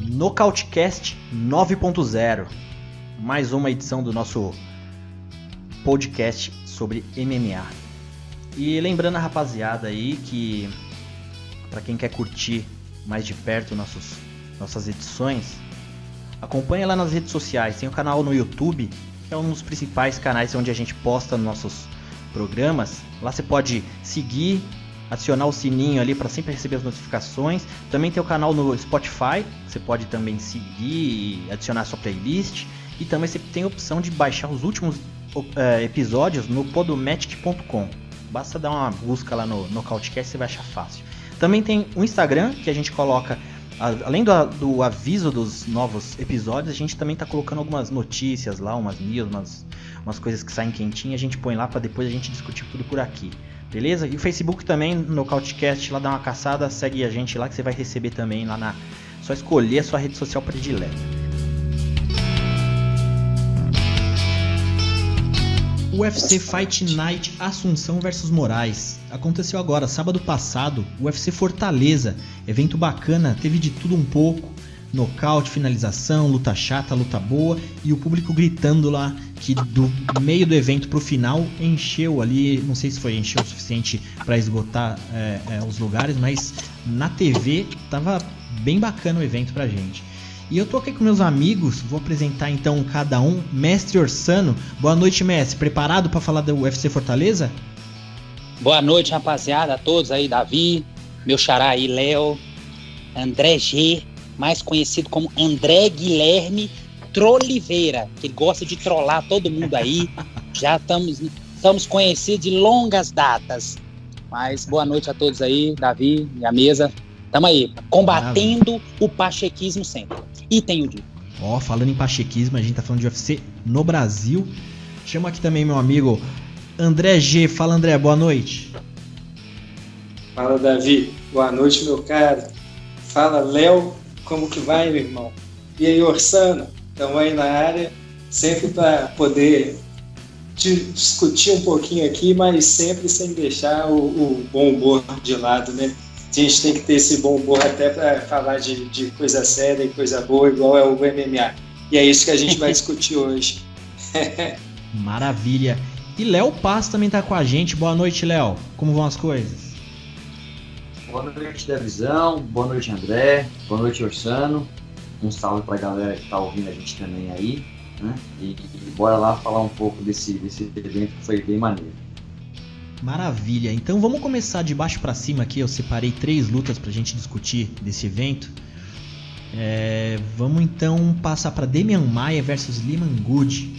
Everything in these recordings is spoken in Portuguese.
Nocautecast 9.0, mais uma edição do nosso podcast sobre MMA. E lembrando a rapaziada aí que, para quem quer curtir mais de perto nossas edições, acompanha lá nas redes sociais. Tem o canal no YouTube, que é um dos principais canais onde a gente posta nossos programas. Lá você pode seguir, adicionar o sininho ali para sempre receber as notificações. Também tem o canal no Spotify, você pode também seguir e adicionar a sua playlist. E também você tem a opção de baixar os últimos episódios no podomatic.com. Basta dar uma busca lá no Nocautecast, você vai achar fácil. Também tem o Instagram, que a gente coloca, além do aviso dos novos episódios, a gente também está colocando algumas notícias lá, umas news, umas coisas que saem quentinhas, a gente põe lá para depois a gente discutir tudo por aqui. Beleza? E o Facebook também, no Nocautecast, lá dá uma caçada, segue a gente lá que você vai receber também lá na... Só escolher a sua rede social predileta. UFC Fight Night Assunção vs Moraes. Aconteceu agora, sábado passado, UFC Fortaleza. Evento bacana, teve de tudo um pouco. Nocaute, finalização, luta chata, luta boa. E o público gritando lá que do meio do evento pro final encheu ali. Não sei se encheu o suficiente para esgotar os lugares, mas na TV tava bem bacana o evento pra gente. E eu tô aqui com meus amigos, vou apresentar então cada um. Mestre Orsano, boa noite, mestre. Preparado para falar do UFC Fortaleza? Boa noite, rapaziada, a todos aí, Davi, meu xará aí, Léo, André G, mais conhecido como André Guilherme Troliveira, que ele gosta de trollar todo mundo aí. Já estamos conhecidos de longas datas. Mas boa noite a todos aí, Davi e a mesa. Tamo aí, combatendo o pachequismo sempre. E tenho dito. Falando em pachequismo, a gente tá falando de UFC no Brasil. Chama aqui também meu amigo André G. Fala, André, boa noite. Fala, Davi. Boa noite, meu cara. Fala, Léo. Como que vai, meu irmão? E aí, Orsano? Estamos aí na área, sempre para poder discutir um pouquinho aqui, mas sempre sem deixar o bom humor de lado, né? A gente tem que ter esse bom humor até para falar de coisa séria e coisa boa, igual é o MMA. E é isso que a gente vai discutir hoje. Maravilha. E Léo Paz também está com a gente. Boa noite, Léo. Como vão as coisas? Boa noite, Davizão. Boa noite, André. Boa noite, Orsano. Um salve para a galera que está ouvindo a gente também aí, né? E bora lá falar um pouco desse evento que foi bem maneiro. Maravilha, então vamos começar de baixo para cima aqui. Eu separei 3 lutas pra gente discutir desse evento. Vamos então passar para Demian Maia versus Leman Good.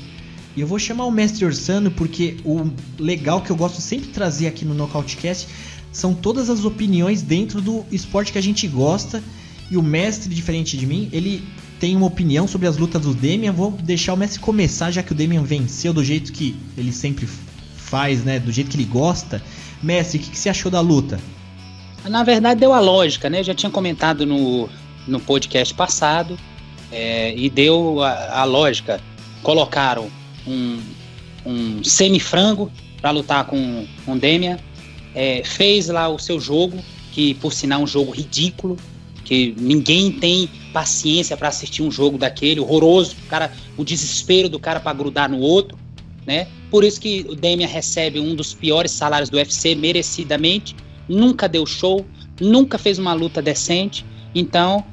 E eu vou chamar o mestre Orsano porque o legal que eu gosto sempre de trazer aqui no Nocautecast são todas as opiniões dentro do esporte que a gente gosta. E o mestre, diferente de mim, ele tem uma opinião sobre as lutas do Demian. Vou deixar o mestre começar, já que o Demian venceu do jeito que ele sempre faz, né? Do jeito que ele gosta. Mestre, o que você achou da luta? Na verdade, deu a lógica, né? Eu já tinha comentado no podcast passado, e deu a lógica. Colocaram um semifrango para lutar com o Demian. Fez lá o seu jogo, que por sinal é um jogo ridículo, que ninguém tem paciência para assistir um jogo daquele, horroroso, o desespero do cara para grudar no outro, né? Por isso que o Demian recebe um dos piores salários do UFC, merecidamente, nunca deu show, nunca fez uma luta decente, então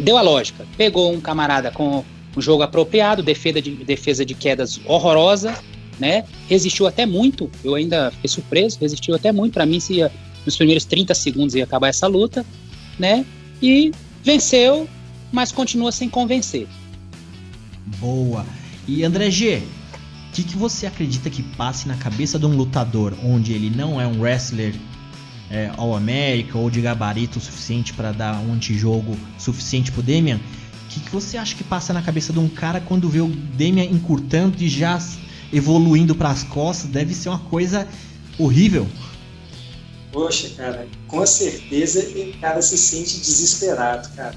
deu a lógica, pegou um camarada com um jogo apropriado, defesa de quedas horrorosa, né? Resistiu até muito, eu ainda fiquei surpreso, resistiu até muito, para mim nos primeiros 30 segundos ia acabar essa luta, né? E venceu, mas continua sem convencer. Boa. E André G, o que você acredita que passe na cabeça de um lutador onde ele não é um wrestler All-America ou de gabarito suficiente para dar um antijogo suficiente pro Demian? O que você acha que passa na cabeça de um cara quando vê o Demian encurtando e já evoluindo para as costas? Deve ser uma coisa horrível. Poxa, cara, com certeza o cara se sente desesperado, cara.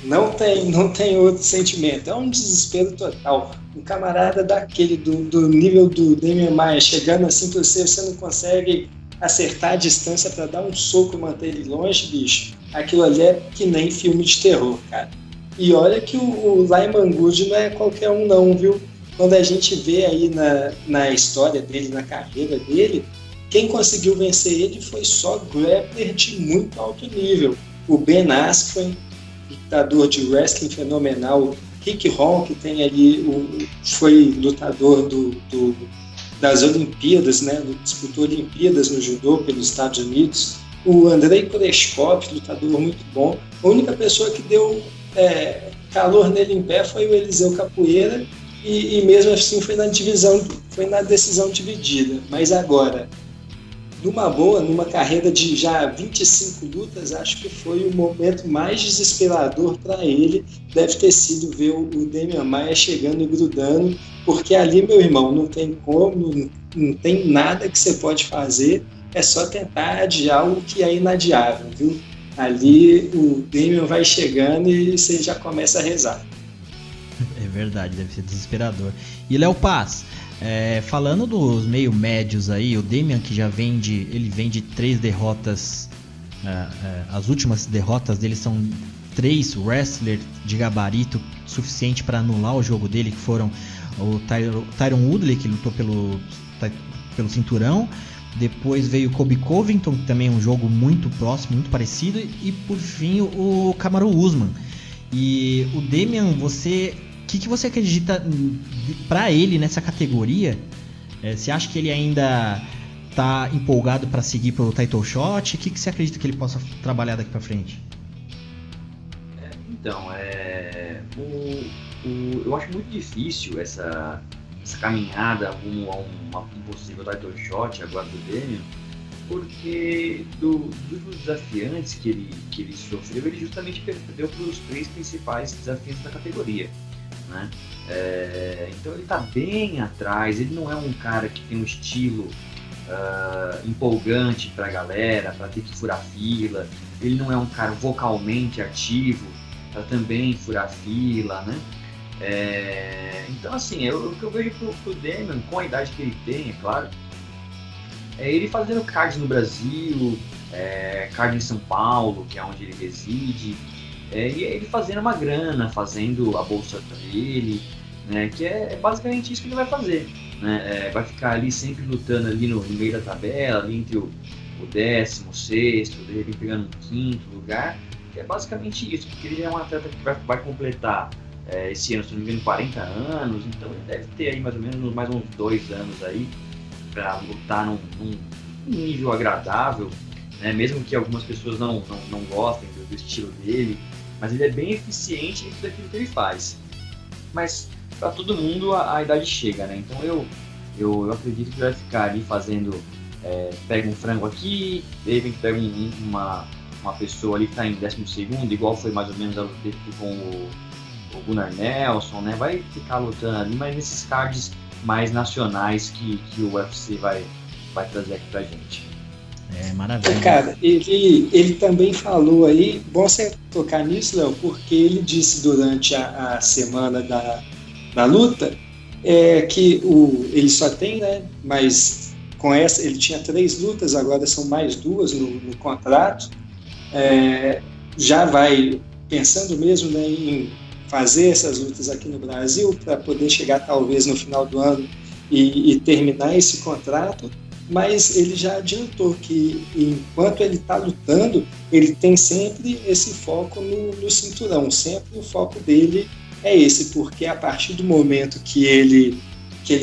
Não tem outro sentimento, é um desespero total. Um camarada daquele, do nível do Demian Maia, chegando assim pra você não consegue acertar a distância para dar um soco e manter ele longe, bicho. Aquilo ali é que nem filme de terror, cara. E olha que o Lyman Good não é qualquer um não, viu? Quando a gente vê aí na história dele, na carreira dele, quem conseguiu vencer ele foi só grappler de muito alto nível. O Ben Askren, lutador de wrestling fenomenal, Rick Hall, que tem ali, foi lutador das Olimpíadas, né? Disputou Olimpíadas no judô pelos Estados Unidos. O Andrei Koreshkov, lutador muito bom. A única pessoa que deu calor nele em pé foi o Eliseu Capoeira, e mesmo assim foi na decisão dividida. Mas agora, numa boa, numa carreira de já 25 lutas, acho que foi o momento mais desesperador para ele. Deve ter sido ver o Demian Maia chegando e grudando, porque ali, meu irmão, não tem como, não tem nada que você pode fazer, é só tentar adiar o que é inadiável, viu? Ali o Demian vai chegando e você já começa a rezar. É verdade, deve ser desesperador. E Léo Paz, falando dos meio médios aí, o Demian que já vem de 3 derrotas, as últimas derrotas dele são 3 wrestlers de gabarito suficiente para anular o jogo dele, que foram o Tyron Woodley, que lutou pelo cinturão, depois veio o Colby Covington, que também é um jogo muito próximo, muito parecido, e por fim o Kamaru Usman. E o Demian, o que você acredita para ele nessa categoria? Você acha que ele ainda tá empolgado para seguir pro title shot? O que você acredita que ele possa trabalhar daqui para frente? Então, eu acho muito difícil essa caminhada rumo a um possível title shot agora do Demian, porque dos desafiantes que ele sofreu, ele justamente perdeu para os 3 principais desafiantes da categoria, né? Então ele está bem atrás, ele não é um cara que tem um estilo empolgante para a galera, para ter que furar fila, ele não é um cara vocalmente ativo para também furar fila, né? Então assim, o que eu vejo pro Demian, com a idade que ele tem, é claro, é ele fazendo card no Brasil, card em São Paulo, que é onde ele reside, e ele fazendo uma grana, fazendo a bolsa dele, né, que é basicamente isso que ele vai fazer, né? Vai ficar ali sempre lutando ali no meio da tabela, ali entre o 16º, de repente pegando um 5º lugar, que é basicamente isso, porque ele é um atleta que vai completar esse ano, se não me engano, 40 anos, então ele deve ter aí mais ou menos mais uns 2 anos aí para lutar num nível agradável, né? Mesmo que algumas pessoas não gostem do estilo dele, mas ele é bem eficiente em tudo aquilo que ele faz. Mas para todo mundo a idade chega, né? Então eu acredito que vai ficar ali fazendo, pega um frango aqui, de repente pega uma pessoa ali que está em 12º, igual foi mais ou menos a luta dele com o Gunnar Nelson, né? Vai ficar lutando ali, mas nesses cards mais nacionais que o UFC vai trazer aqui pra gente. Maravilha. Cara, ele também falou aí, bom você tocar nisso, Léo, porque ele disse durante a semana da luta que ele só tem, né, mas com essa ele tinha 3 lutas, agora são mais 2 no contrato, já vai pensando mesmo, né, em fazer essas lutas aqui no Brasil para poder chegar talvez no final do ano e terminar esse contrato, mas ele já adiantou que enquanto ele está lutando, ele tem sempre esse foco no cinturão, sempre o foco dele é esse, porque a partir do momento que ele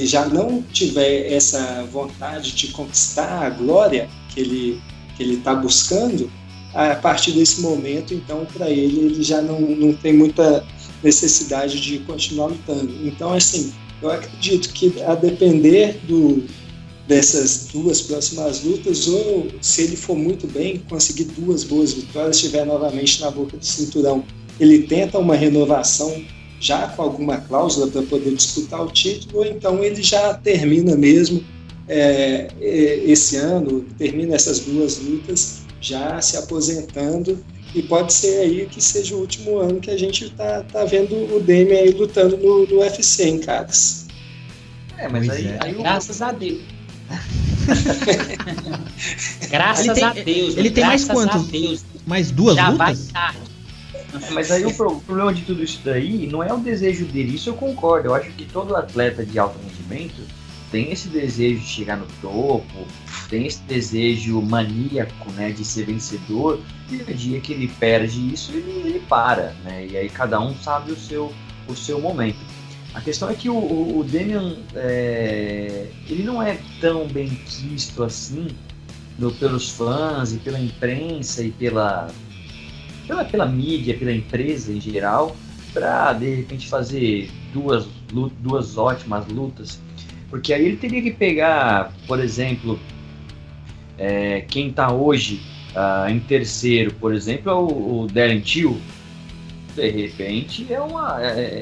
já não tiver essa vontade de conquistar a glória que ele está buscando, a partir desse momento, então, para ele já não tem muita necessidade de continuar lutando. Então, assim, eu acredito que a depender dessas 2 próximas lutas, ou se ele for muito bem, conseguir 2 boas vitórias, estiver novamente na boca do cinturão, ele tenta uma renovação já com alguma cláusula para poder disputar o título, ou então ele já termina mesmo esse ano, termina essas 2 lutas já se aposentando, e pode ser aí que seja o último ano que a gente tá vendo o Damian aí lutando no UFC, hein, caras? Mas graças a Deus. Graças a Deus. Ele tem mais quantos? Mais 2 já lutas? Vai tarde. Mas aí o problema de tudo isso daí não é o desejo dele, isso eu concordo. Eu acho que todo atleta de alto rendimento tem esse desejo de chegar no topo, tem esse desejo maníaco, né, de ser vencedor, e no dia que ele perde isso, ele para, né, e aí cada um sabe o seu momento. A questão é que o Damian, ele não é tão bem quisto assim pelos fãs e pela imprensa e pela mídia, pela empresa em geral, para de repente fazer duas ótimas lutas, porque aí ele teria que pegar, por exemplo, quem está hoje em terceiro, por exemplo, é o Darren Till. De repente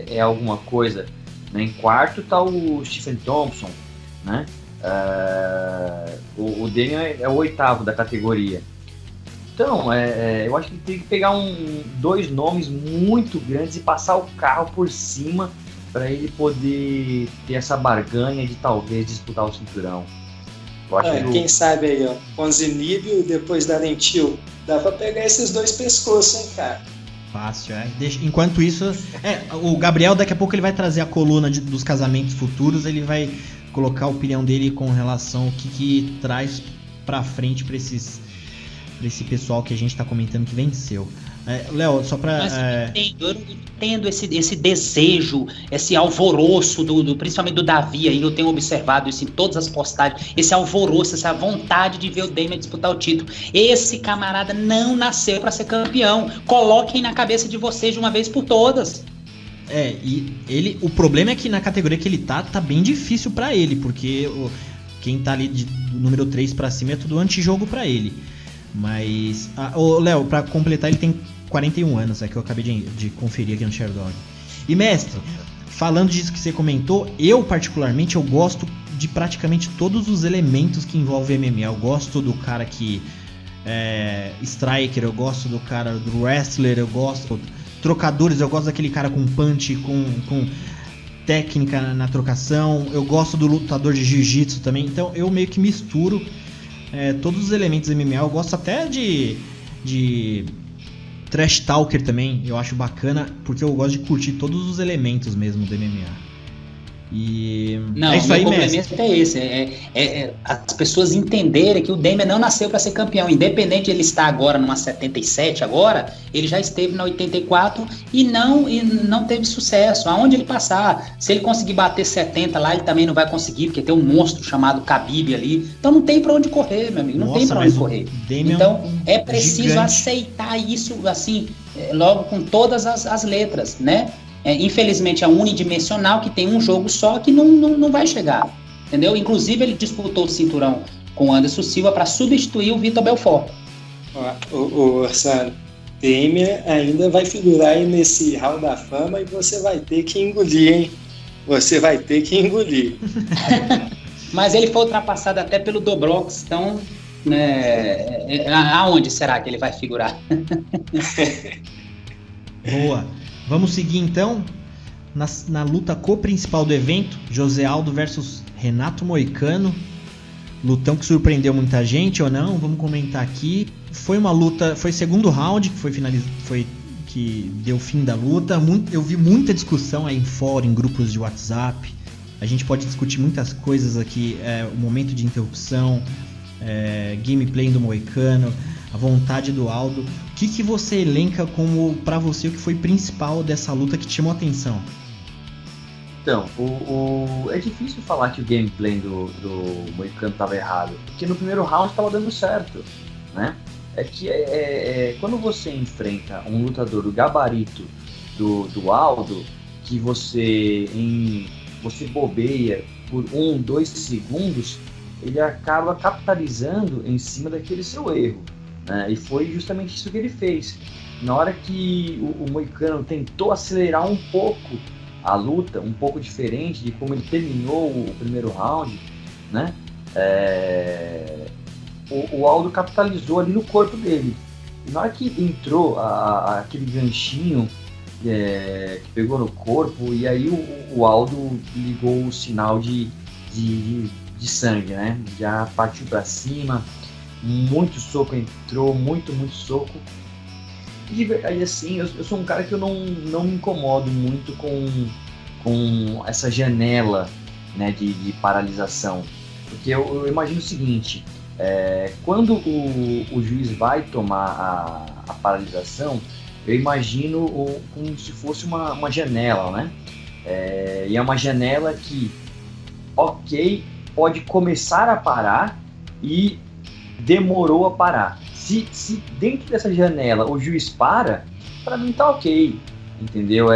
é alguma coisa, né? Em quarto está o Stephen Thompson, né? O Damian é o 8º da categoria. Então, eu acho que tem que pegar 2 nomes muito grandes e passar o carro por cima para ele poder ter essa barganha de talvez disputar o cinturão. Quem sabe aí, ó, Ponzinibbio e depois Darren Till, dá para pegar esses 2 pescoços, hein, cara? Fácil, enquanto isso, o Gabriel daqui a pouco ele vai trazer a coluna dos casamentos futuros, ele vai colocar a opinião dele com relação ao que traz pra frente pra esse pessoal que a gente tá comentando que venceu. Léo, só pra... Eu não entendo esse desejo, esse alvoroço, principalmente do Davi, aí eu tenho observado isso em todas as postagens, esse alvoroço, essa vontade de ver o Damian disputar o título. Esse camarada não nasceu para ser campeão. Coloquem na cabeça de vocês de uma vez por todas. O problema é que na categoria que ele tá bem difícil para ele, porque quem tá ali do número 3 para cima é tudo antijogo para ele. Mas, Léo, pra completar, ele tem 41 anos, que eu acabei de conferir aqui no Sherdog. E mestre, falando disso que você comentou, eu particularmente eu gosto de praticamente todos os elementos que envolvem MMA. Eu gosto do cara que striker, eu gosto do cara do wrestler, eu gosto trocadores, eu gosto daquele cara com punch, com técnica na trocação, eu gosto do lutador de jiu-jitsu também. Então eu meio que misturo todos os elementos do MMA. Eu gosto até de trash talker também, eu acho bacana, porque eu gosto de curtir todos os elementos mesmo do MMA. E não, isso aí, mestre. O complemento é esse, as pessoas entenderem que o Damian não nasceu para ser campeão, independente de ele estar agora numa 77 agora, ele já esteve na 84 e não teve sucesso, aonde ele passar, se ele conseguir bater 70 lá, ele também não vai conseguir, porque tem um monstro chamado Khabib ali, então não tem para onde correr, meu amigo, tem para onde correr. Então é preciso gigante. Aceitar isso assim, logo com todas as letras, né? Infelizmente é unidimensional, que tem um jogo só que não vai chegar, entendeu? Inclusive ele disputou o cinturão com o Anderson Silva para substituir o Vitor Belfort. O Orsano, Damian ainda vai figurar aí nesse Hall da Fama e você vai ter que engolir, hein? Você vai ter que engolir. Mas ele foi ultrapassado até pelo Dobrox, então aonde será que ele vai figurar? Boa. Vamos seguir então na luta co-principal do evento, José Aldo versus Renato Moicano. Lutão que surpreendeu muita gente ou não, vamos comentar aqui. Foi uma luta, foi segundo round que foi que deu fim da luta. Eu vi muita discussão aí em fórum, em grupos de WhatsApp. A gente pode discutir muitas coisas aqui, o momento de interrupção, gameplay do Moicano, a vontade do Aldo. O que você elenca como, pra você, o que foi principal dessa luta que te chamou a atenção? Então, é difícil falar que o gameplay do Moicano estava errado, porque no primeiro round estava dando certo, né? Quando você enfrenta um lutador do gabarito do Aldo, que você bobeia por 1-2 segundos, ele acaba capitalizando em cima daquele seu erro. E foi justamente isso que ele fez. Na hora que o Moicano tentou acelerar um pouco a luta, um pouco diferente de como ele terminou o primeiro round, né? o Aldo capitalizou ali no corpo dele. E na hora que entrou aquele ganchinho que pegou no corpo, e aí o Aldo ligou o sinal de sangue, né? Já partiu para cima, muito soco entrou, muito soco. E assim, eu sou um cara que eu não me incomodo muito com essa janela, né, de paralisação. Porque eu imagino o seguinte, quando o juiz vai tomar a paralisação, eu imagino como se fosse uma janela, né? E é uma janela que, ok, pode começar a parar e demorou a parar. Se dentro dessa janela o juiz para mim tá ok, entendeu?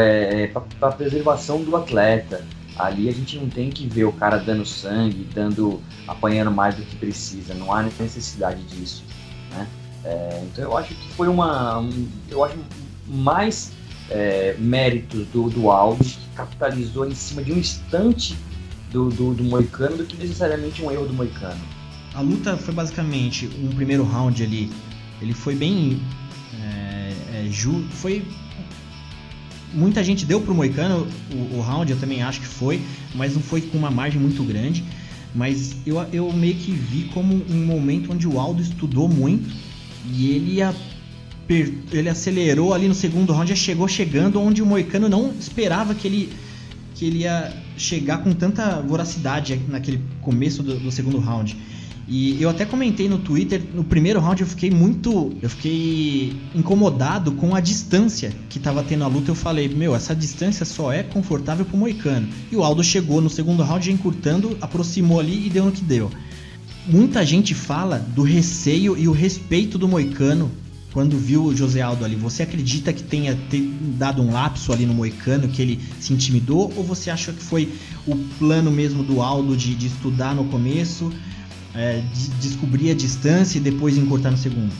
Para preservação do atleta. Ali a gente não tem que ver o cara dando sangue, apanhando mais do que precisa, não há necessidade disso, né? Então eu acho que foi eu acho mais méritos do Aldo, que capitalizou em cima de um instante do Moicano do que necessariamente um erro do Moicano. A luta foi basicamente um primeiro round ali, ele foi bem foi muita gente deu pro Moicano o round, eu também acho que foi, mas não foi com uma margem muito grande. Mas eu meio que vi como um momento onde o Aldo estudou muito e ele acelerou ali no segundo round, já chegou chegando onde o Moicano não esperava que ele ia chegar com tanta voracidade naquele começo do segundo round. E eu até comentei no Twitter, no primeiro round eu fiquei incomodado com a distância que estava tendo a luta. Eu falei, essa distância só é confortável pro Moicano. E o Aldo chegou no segundo round já encurtando, aproximou ali e deu no que deu. Muita gente fala do receio e o respeito do Moicano quando viu o José Aldo ali. Você acredita que tenha dado um lapso ali no Moicano, que ele se intimidou? Ou você acha que foi o plano mesmo do Aldo de estudar no começo, de descobrir a distância e depois encurtar no segundo?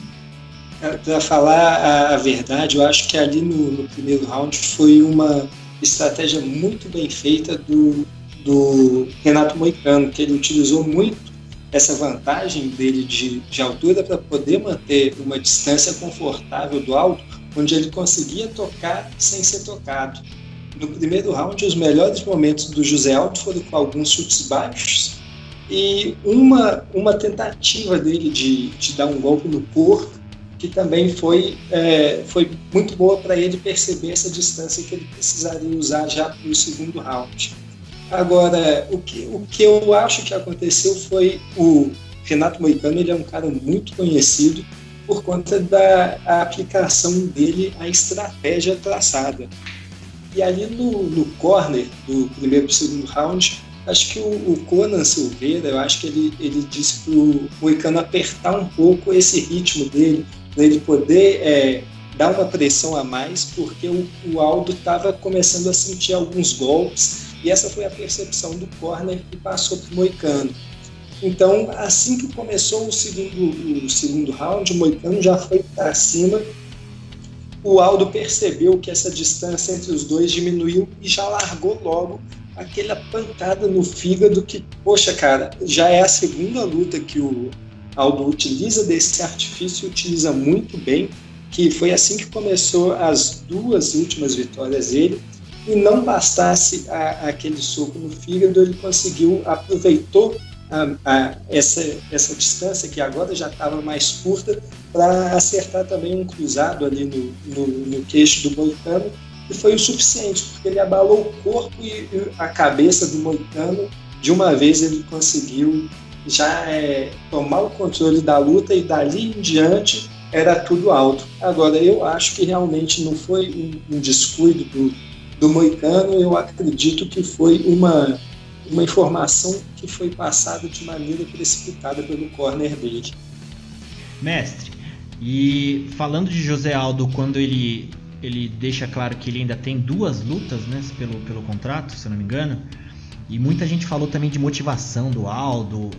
Para falar a verdade, eu acho que ali no primeiro round foi uma estratégia muito bem feita do Renato Moicano, que ele utilizou muito essa vantagem dele de altura para poder manter uma distância confortável do Aldo, onde ele conseguia tocar sem ser tocado. No primeiro round, os melhores momentos do José Aldo foram com alguns chutes baixos e uma tentativa dele de dar um golpe no corpo, que também foi muito boa para ele perceber essa distância que ele precisaria usar já para o segundo round. Agora, o que eu acho que aconteceu foi o Renato Moicano, ele é um cara muito conhecido por conta da aplicação dele à estratégia traçada. E ali no corner do primeiro e segundo round, acho que o Conan Silveira, eu acho que ele disse para o Moicano apertar um pouco esse ritmo dele, para ele poder dar uma pressão a mais, porque o Aldo estava começando a sentir alguns golpes, e essa foi a percepção do corner que passou para o Moicano. Então, assim que começou o segundo round, o Moicano já foi para cima. O Aldo percebeu que essa distância entre os dois diminuiu e já largou logo aquela pancada no fígado que, poxa, cara, já é a segunda luta que o Aldo utiliza desse artifício, utiliza muito bem, que foi assim que começou as duas últimas vitórias dele. E não bastasse aquele soco no fígado, ele aproveitou essa distância, que agora já estava mais curta, para acertar também um cruzado ali no queixo do Moicano, e foi o suficiente, porque ele abalou o corpo e a cabeça do Moicano. De uma vez ele conseguiu já tomar o controle da luta, e dali em diante era tudo Aldo. Agora, eu acho que realmente não foi um descuido do Moicano, eu acredito que foi uma informação que foi passada de maneira precipitada pelo corner dele. Mestre, e falando de José Aldo, quando ele deixa claro que ele ainda tem 2 lutas, né, pelo contrato, se eu não me engano, e muita gente falou também de motivação do Aldo,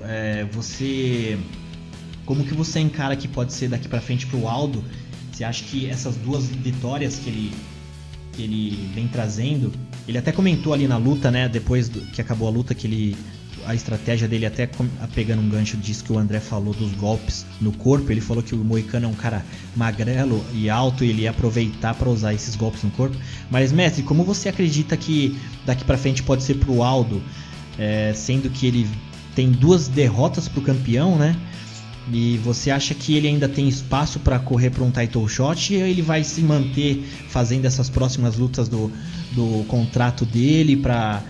como que você encara que pode ser daqui pra frente pro Aldo? Você acha que essas 2 vitórias que ele vem trazendo, ele até comentou ali na luta, né, depois que acabou a luta, que ele a estratégia dele, até pegando um gancho disso que o André falou dos golpes no corpo, ele falou que o Moicano é um cara magrelo e alto e ele ia aproveitar para usar esses golpes no corpo. Mas, mestre, como você acredita que daqui para frente pode ser pro Aldo, sendo que ele tem 2 derrotas pro campeão, né? E você acha que ele ainda tem espaço para correr para um title shot, ou ele vai se manter fazendo essas próximas lutas do contrato dele para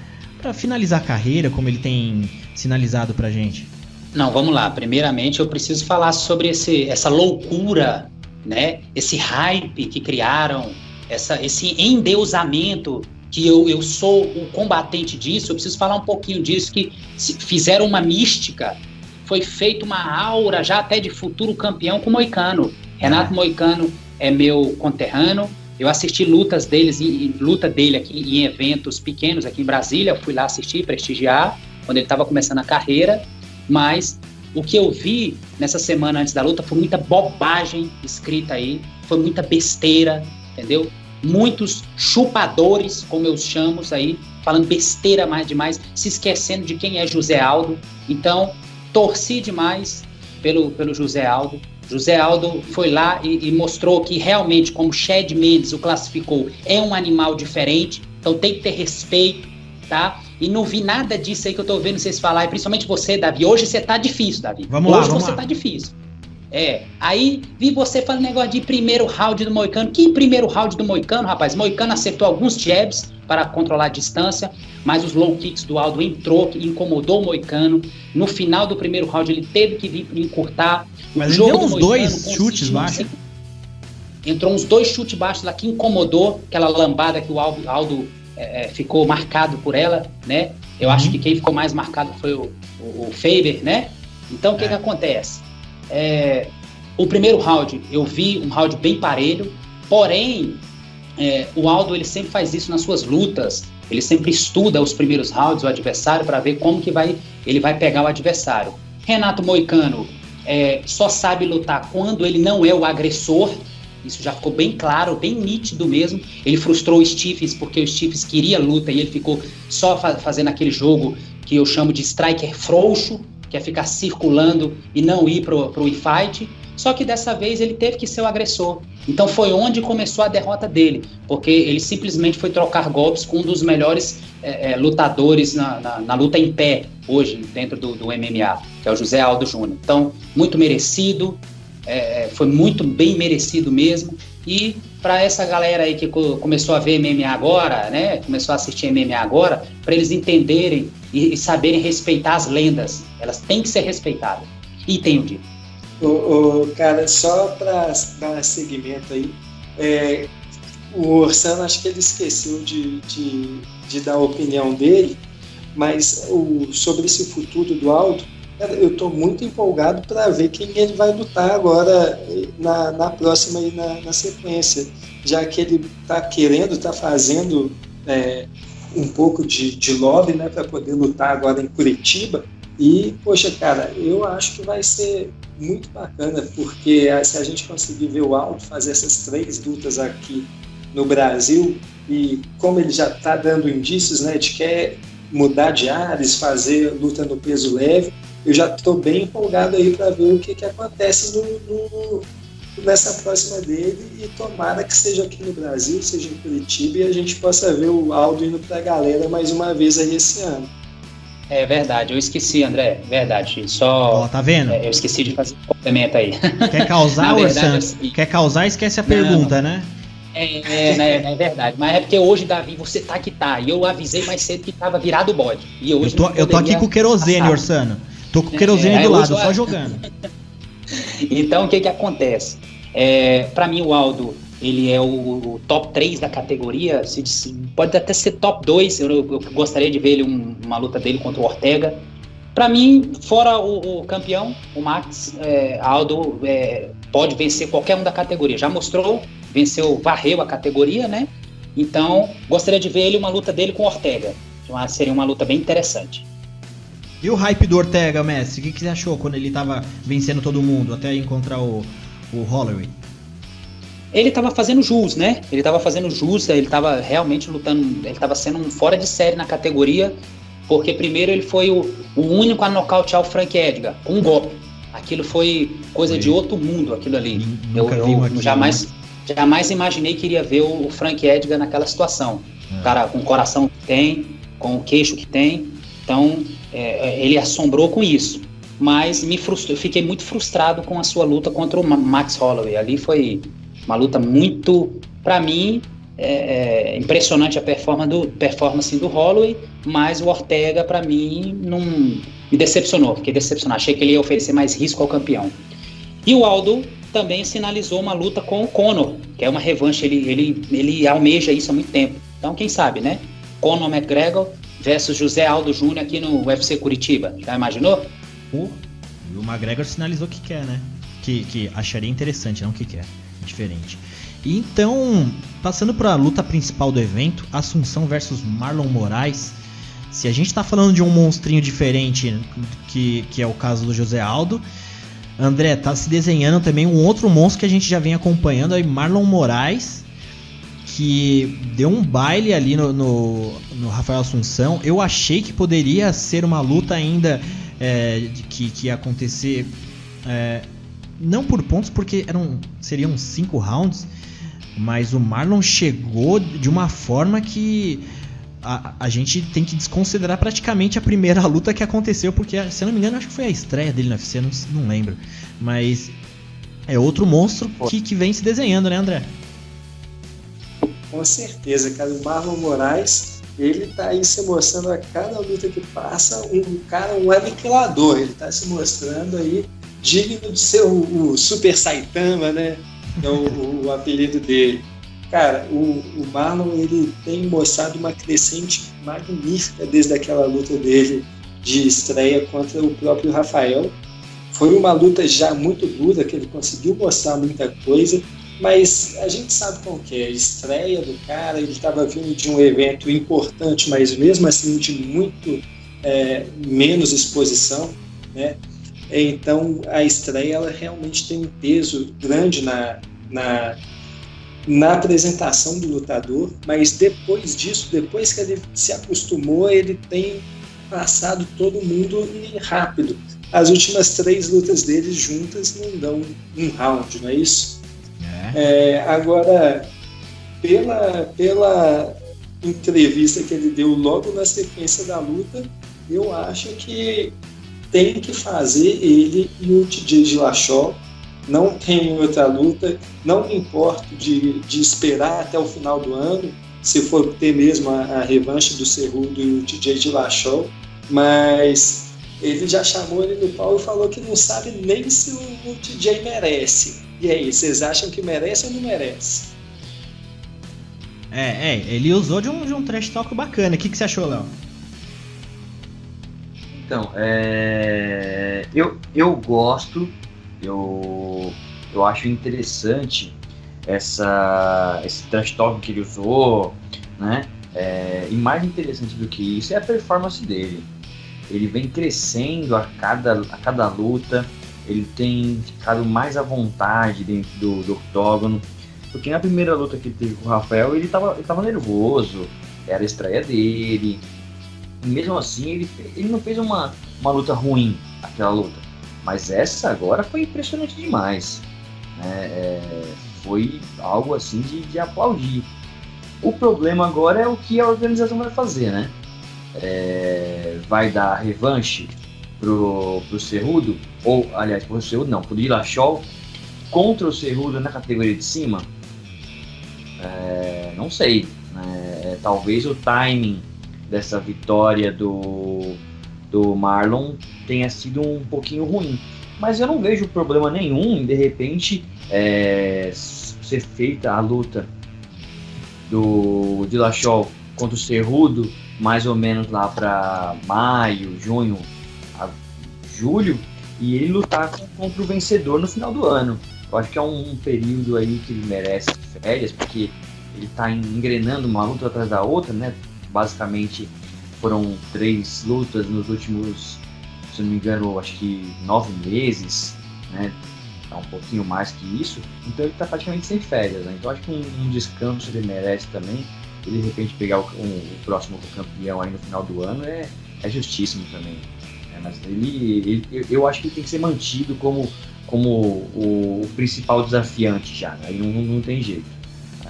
finalizar a carreira, como ele tem sinalizado pra gente? Não, vamos lá. Primeiramente, eu preciso falar sobre essa loucura, né? Esse hype que criaram, esse endeusamento, que eu sou o combatente disso. Eu preciso falar um pouquinho disso, que fizeram uma mística, foi feita uma aura já até de futuro campeão com o Moicano. Renato Moicano é meu conterrâneo. Eu assisti luta dele aqui em eventos pequenos aqui em Brasília. Eu fui lá assistir, prestigiar, quando ele estava começando a carreira. Mas o que eu vi nessa semana antes da luta foi muita bobagem escrita aí, foi muita besteira, entendeu? Muitos chupadores, como eu chamo aí, falando besteira mais demais, se esquecendo de quem é José Aldo. Então, torci demais pelo José Aldo. José Aldo foi lá e mostrou que realmente, como Chad Mendes o classificou, é um animal diferente, então tem que ter respeito, tá? E não vi nada disso aí que eu tô vendo vocês falar, e principalmente você, Davi. Hoje você tá difícil, Davi. Hoje você tá difícil. Aí vi você falando negócio de primeiro round do Moicano. Que primeiro round do Moicano, rapaz? Moicano acertou alguns jabs para controlar a distância, mas os low kicks do Aldo entrou, que incomodou o Moicano. No final do primeiro round ele teve que vir para encurtar. Mas ele deu uns 2 chutes baixos. Entrou uns 2 chutes baixos lá que incomodou, aquela lambada que o Aldo ficou marcado por ela, né? Eu acho que quem ficou mais marcado foi o Faber, né? Então o que acontece? O primeiro round, eu vi um round bem parelho, porém o Aldo ele sempre faz isso nas suas lutas, ele sempre estuda os primeiros rounds, o adversário, para ver como que ele vai pegar o adversário. Renato Moicano só sabe lutar quando ele não é o agressor, isso já ficou bem claro, bem nítido mesmo. Ele frustrou o Stiffs porque o Stiffs queria luta e ele ficou só fazendo aquele jogo que eu chamo de striker frouxo, que é ficar circulando e não ir pro e-fight. Só que dessa vez ele teve que ser o agressor. Então foi onde começou a derrota dele, porque ele simplesmente foi trocar golpes com um dos melhores lutadores na luta em pé hoje dentro do MMA, que é o José Aldo Júnior. Então, muito merecido, foi muito bem merecido mesmo. E para essa galera aí que começou a ver MMA agora, né, começou a assistir MMA agora, para eles entenderem e saberem respeitar as lendas, elas têm que ser respeitadas. E tenho dito. Cara, só para dar seguimento aí, o Orsano, acho que ele esqueceu de dar a opinião dele, mas sobre esse futuro do Aldo, cara, eu estou muito empolgado para ver quem ele vai lutar agora na próxima aí na sequência, já que ele está fazendo um pouco de lobby, né, para poder lutar agora em Curitiba. E, poxa, cara, eu acho que vai ser muito bacana, porque se a gente conseguir ver o Aldo fazer essas 3 lutas aqui no Brasil, e como ele já está dando indícios, né, de que quer mudar de ares, fazer luta no peso leve, eu já estou bem empolgado aí para ver o que acontece nessa próxima dele, e tomara que seja aqui no Brasil, seja em Curitiba, e a gente possa ver o Aldo indo para a galera mais uma vez aí esse ano. É verdade, eu esqueci, André, verdade, só... Tá vendo? Eu esqueci de fazer um complemento aí. Quer causar, Orsano? Quer causar, esquece a pergunta, né? É verdade, mas é porque hoje, Davi, você tá que tá, e eu avisei mais cedo que tava virado o bode. E hoje eu tô aqui com o querosene, Orsano. Tô com o querosene do lado, só jogando. Então, o que acontece? Pra mim, o Aldo, ele é o top 3 da categoria, pode até ser top 2, eu gostaria de ver ele uma luta dele contra o Ortega. Pra mim, fora o campeão, o Max, Aldo pode vencer qualquer um da categoria, já mostrou, varreu a categoria, né? Então, gostaria de ver uma luta dele com o Ortega, seria uma luta bem interessante. E o hype do Ortega, Messi, o que você achou quando ele tava vencendo todo mundo, até encontrar o Holloway? Ele estava fazendo jus, né? Ele estava fazendo jus, ele estava realmente lutando, ele estava sendo um fora de série na categoria. porque primeiro ele foi o único a nocautear o Frank Edgar, com um golpe. Aquilo foi coisa de outro mundo, aquilo ali. Eu jamais imaginei que iria ver o Frank Edgar naquela situação. O cara com o coração que tem, com o queixo que tem, então ele assombrou com isso. Mas eu fiquei muito frustrado com a sua luta contra o Max Holloway. Ali foi uma luta muito, para mim, impressionante a performance do Holloway, mas o Ortega, para mim, não me decepcionou. Fiquei decepcionado. Achei que ele ia oferecer mais risco ao campeão. E o Aldo também sinalizou uma luta com o Conor, que é uma revanche. Ele almeja isso há muito tempo. Então, quem sabe, né? Conor McGregor versus José Aldo Júnior aqui no UFC Curitiba. Já imaginou? E o McGregor sinalizou que quer, né? Que acharia interessante, não que quer. Diferente. E então, passando para a luta principal do evento, Assunção versus Marlon Moraes. Se a gente está falando de um monstrinho diferente, que é o caso do José Aldo, André, tá se desenhando também um outro monstro que a gente já vem acompanhando, aí Marlon Moraes, que deu um baile ali no Rafael Assunção. Eu achei que poderia ser uma luta ainda que ia acontecer, não por pontos, porque seriam 5 rounds, mas o Marlon chegou de uma forma que a gente tem que desconsiderar praticamente a primeira luta que aconteceu, porque, se eu não me engano, acho que foi a estreia dele no UFC, não lembro. Mas é outro monstro que vem se desenhando, né, André? Com certeza, cara. O Marlon Moraes, ele tá aí se mostrando a cada luta que passa um aniquilador. Ele tá se mostrando aí digno de ser o Super Saitama, né? É o apelido dele. Cara, o Marlon, ele tem mostrado uma crescente magnífica desde aquela luta dele de estreia contra o próprio Rafael. Foi uma luta já muito dura, que ele conseguiu mostrar muita coisa, mas a gente sabe como que é. A estreia do cara, ele estava vindo de um evento importante, mas mesmo assim de muito menos exposição, né? Então a estreia, ela realmente tem um peso grande na apresentação do lutador, mas depois disso, depois que ele se acostumou, ele tem passado todo mundo rápido. As últimas 3 lutas dele juntas não dão um round, não é isso? Agora, pela entrevista que ele deu logo na sequência da luta, eu acho que tem que fazer ele e o TJ Dillashaw. Não tem outra luta, não me importo de esperar até o final do ano, se for ter mesmo a revanche do Cerrudo e o TJ Dillashaw, mas ele já chamou ele no pau e falou que não sabe nem se o TJ merece. E aí, vocês acham que merece ou não merece? Ele usou de um trash talk bacana. O que você achou, Léo? Então, eu gosto. Eu acho interessante esse trash talk que ele usou, né? E mais interessante do que isso é a performance dele. Ele vem crescendo a cada luta, ele tem ficado mais à vontade dentro do octógono, porque na primeira luta que ele teve com o Rafael, ele tava nervoso, era a estreia dele, e mesmo assim ele não fez uma luta ruim, aquela luta. Mas essa agora foi impressionante demais, né? Foi algo assim de aplaudir. O problema agora é o que a organização vai fazer, né? Vai dar revanche pro Cerrudo, ou aliás, pro Cerrudo não, pro Dillashaw contra o Cerrudo na categoria de cima? Não sei, né? Talvez o timing dessa vitória do Marlon tenha sido um pouquinho ruim, mas eu não vejo problema nenhum em de repente ser feita a luta do Dillashaw contra o Cerrudo mais ou menos lá para maio, junho, julho, e ele lutar contra o vencedor no final do ano. Eu acho que é um período aí que ele merece férias, porque ele está engrenando uma luta atrás da outra, né? Basicamente foram 3 lutas nos últimos, se não me engano, acho que 9 meses, né? Tá um pouquinho mais que isso, então ele tá praticamente sem férias, né? Então acho que um descanso ele merece também. Ele de repente pegar o próximo campeão aí no final do ano é justíssimo também. Mas eu acho que ele tem que ser mantido como o principal desafiante já, né? Aí não tem jeito.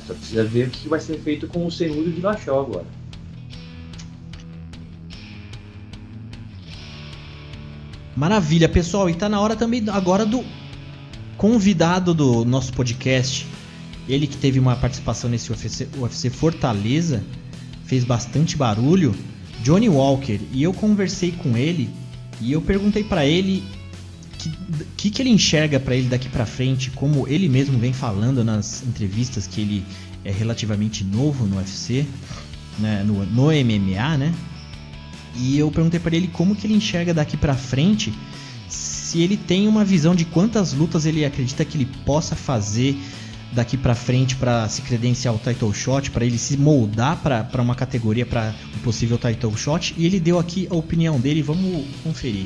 Só precisa ver o que vai ser feito com o Cejudo de Dillashaw agora. Maravilha, pessoal. E tá na hora também agora do convidado do nosso podcast. Ele que teve uma participação nesse UFC Fortaleza, fez bastante barulho, Johnny Walker. E eu conversei com ele e eu perguntei pra ele que ele enxerga pra ele daqui pra frente, como ele mesmo vem falando nas entrevistas, que ele é relativamente novo no UFC, né, no MMA, né? E eu perguntei pra ele como que ele enxerga daqui pra frente, se ele tem uma visão de quantas lutas ele acredita que ele possa fazer daqui pra frente para se credenciar ao title shot, para ele se moldar para uma categoria, para um possível title shot. E ele deu aqui a opinião dele, vamos conferir.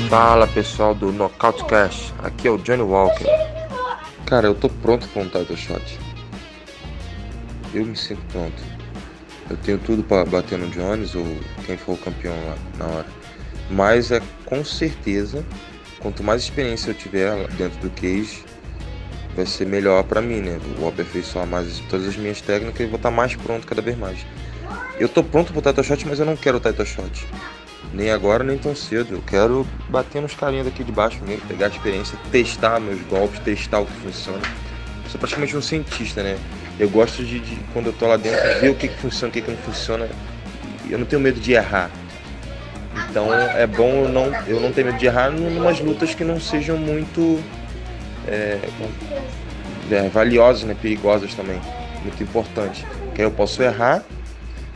Fala pessoal do Knockoutcast, aqui é o Johnny Walker. Cara, eu tô pronto pra um title shot. Eu me sinto pronto. Eu tenho tudo pra bater no Jones ou quem for o campeão lá na hora. Mas é com certeza, quanto mais experiência eu tiver lá dentro do cage, vai ser melhor pra mim, né? Vou aperfeiçoar mais todas as minhas técnicas e vou estar mais pronto cada vez mais. Eu tô pronto pro title shot, mas eu não quero o title shot. Nem agora, nem tão cedo. Eu quero bater nos carinhas daqui de baixo mesmo, pegar a experiência, testar meus golpes, testar o que funciona. Eu sou praticamente um cientista, né? Eu gosto de quando eu tô lá dentro, ver o que funciona, o que não funciona. Eu não tenho medo de errar. Então é bom eu não ter medo de errar em umas lutas que não sejam muito valiosas, né? Perigosas também. Muito importante. Que aí eu posso errar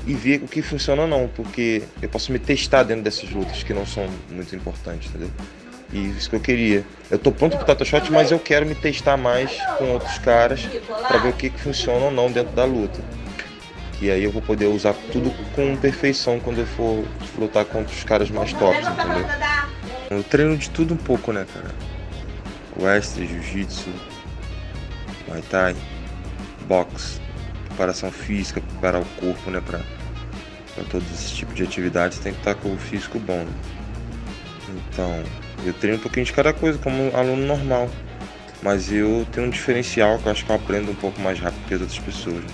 e ver o que funciona ou não, porque eu posso me testar dentro dessas lutas que não são muito importantes, entendeu? E isso que eu queria. Eu tô pronto pro title shot, mas eu quero me testar mais com outros caras para ver o que funciona ou não dentro da luta. E aí eu vou poder usar tudo com perfeição quando eu for lutar contra os caras mais tops, entendeu? Eu treino de tudo um pouco, né, cara? Wrestling, Jiu-Jitsu, Muay Thai, boxe, preparação física, preparar o corpo, né, para todo esse tipo de atividades tem que estar com o físico bom, né? Então, eu treino um pouquinho de cada coisa, como um aluno normal, mas eu tenho um diferencial que eu acho que eu aprendo um pouco mais rápido que as outras pessoas, né?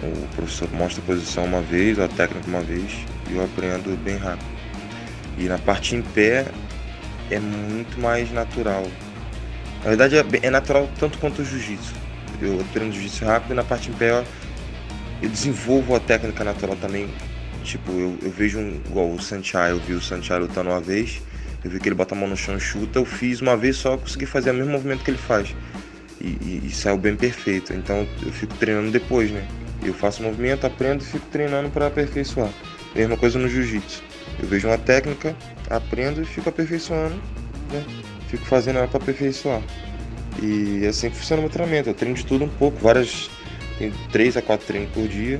O professor mostra a posição uma vez, a técnica uma vez, e eu aprendo bem rápido. E na parte em pé é muito mais natural. Na verdade é natural tanto quanto o jiu-jitsu. Eu treino jiu-jitsu rápido e na parte em pé eu desenvolvo a técnica natural também. Tipo, eu vejo igual o Sanchai, eu vi o Sanchai lutando uma vez, eu vi que ele bota a mão no chão e chuta, eu fiz uma vez só, eu consegui fazer o mesmo movimento que ele faz. E saiu bem perfeito, então eu fico treinando depois, né? Eu faço o movimento, aprendo e fico treinando para aperfeiçoar. Mesma coisa no jiu-jitsu. Eu vejo uma técnica, aprendo e fico aperfeiçoando, né? Fico fazendo ela para aperfeiçoar. E é assim que funciona o meu treinamento. Eu treino de tudo um pouco, tem 3 a 4 treinos por dia.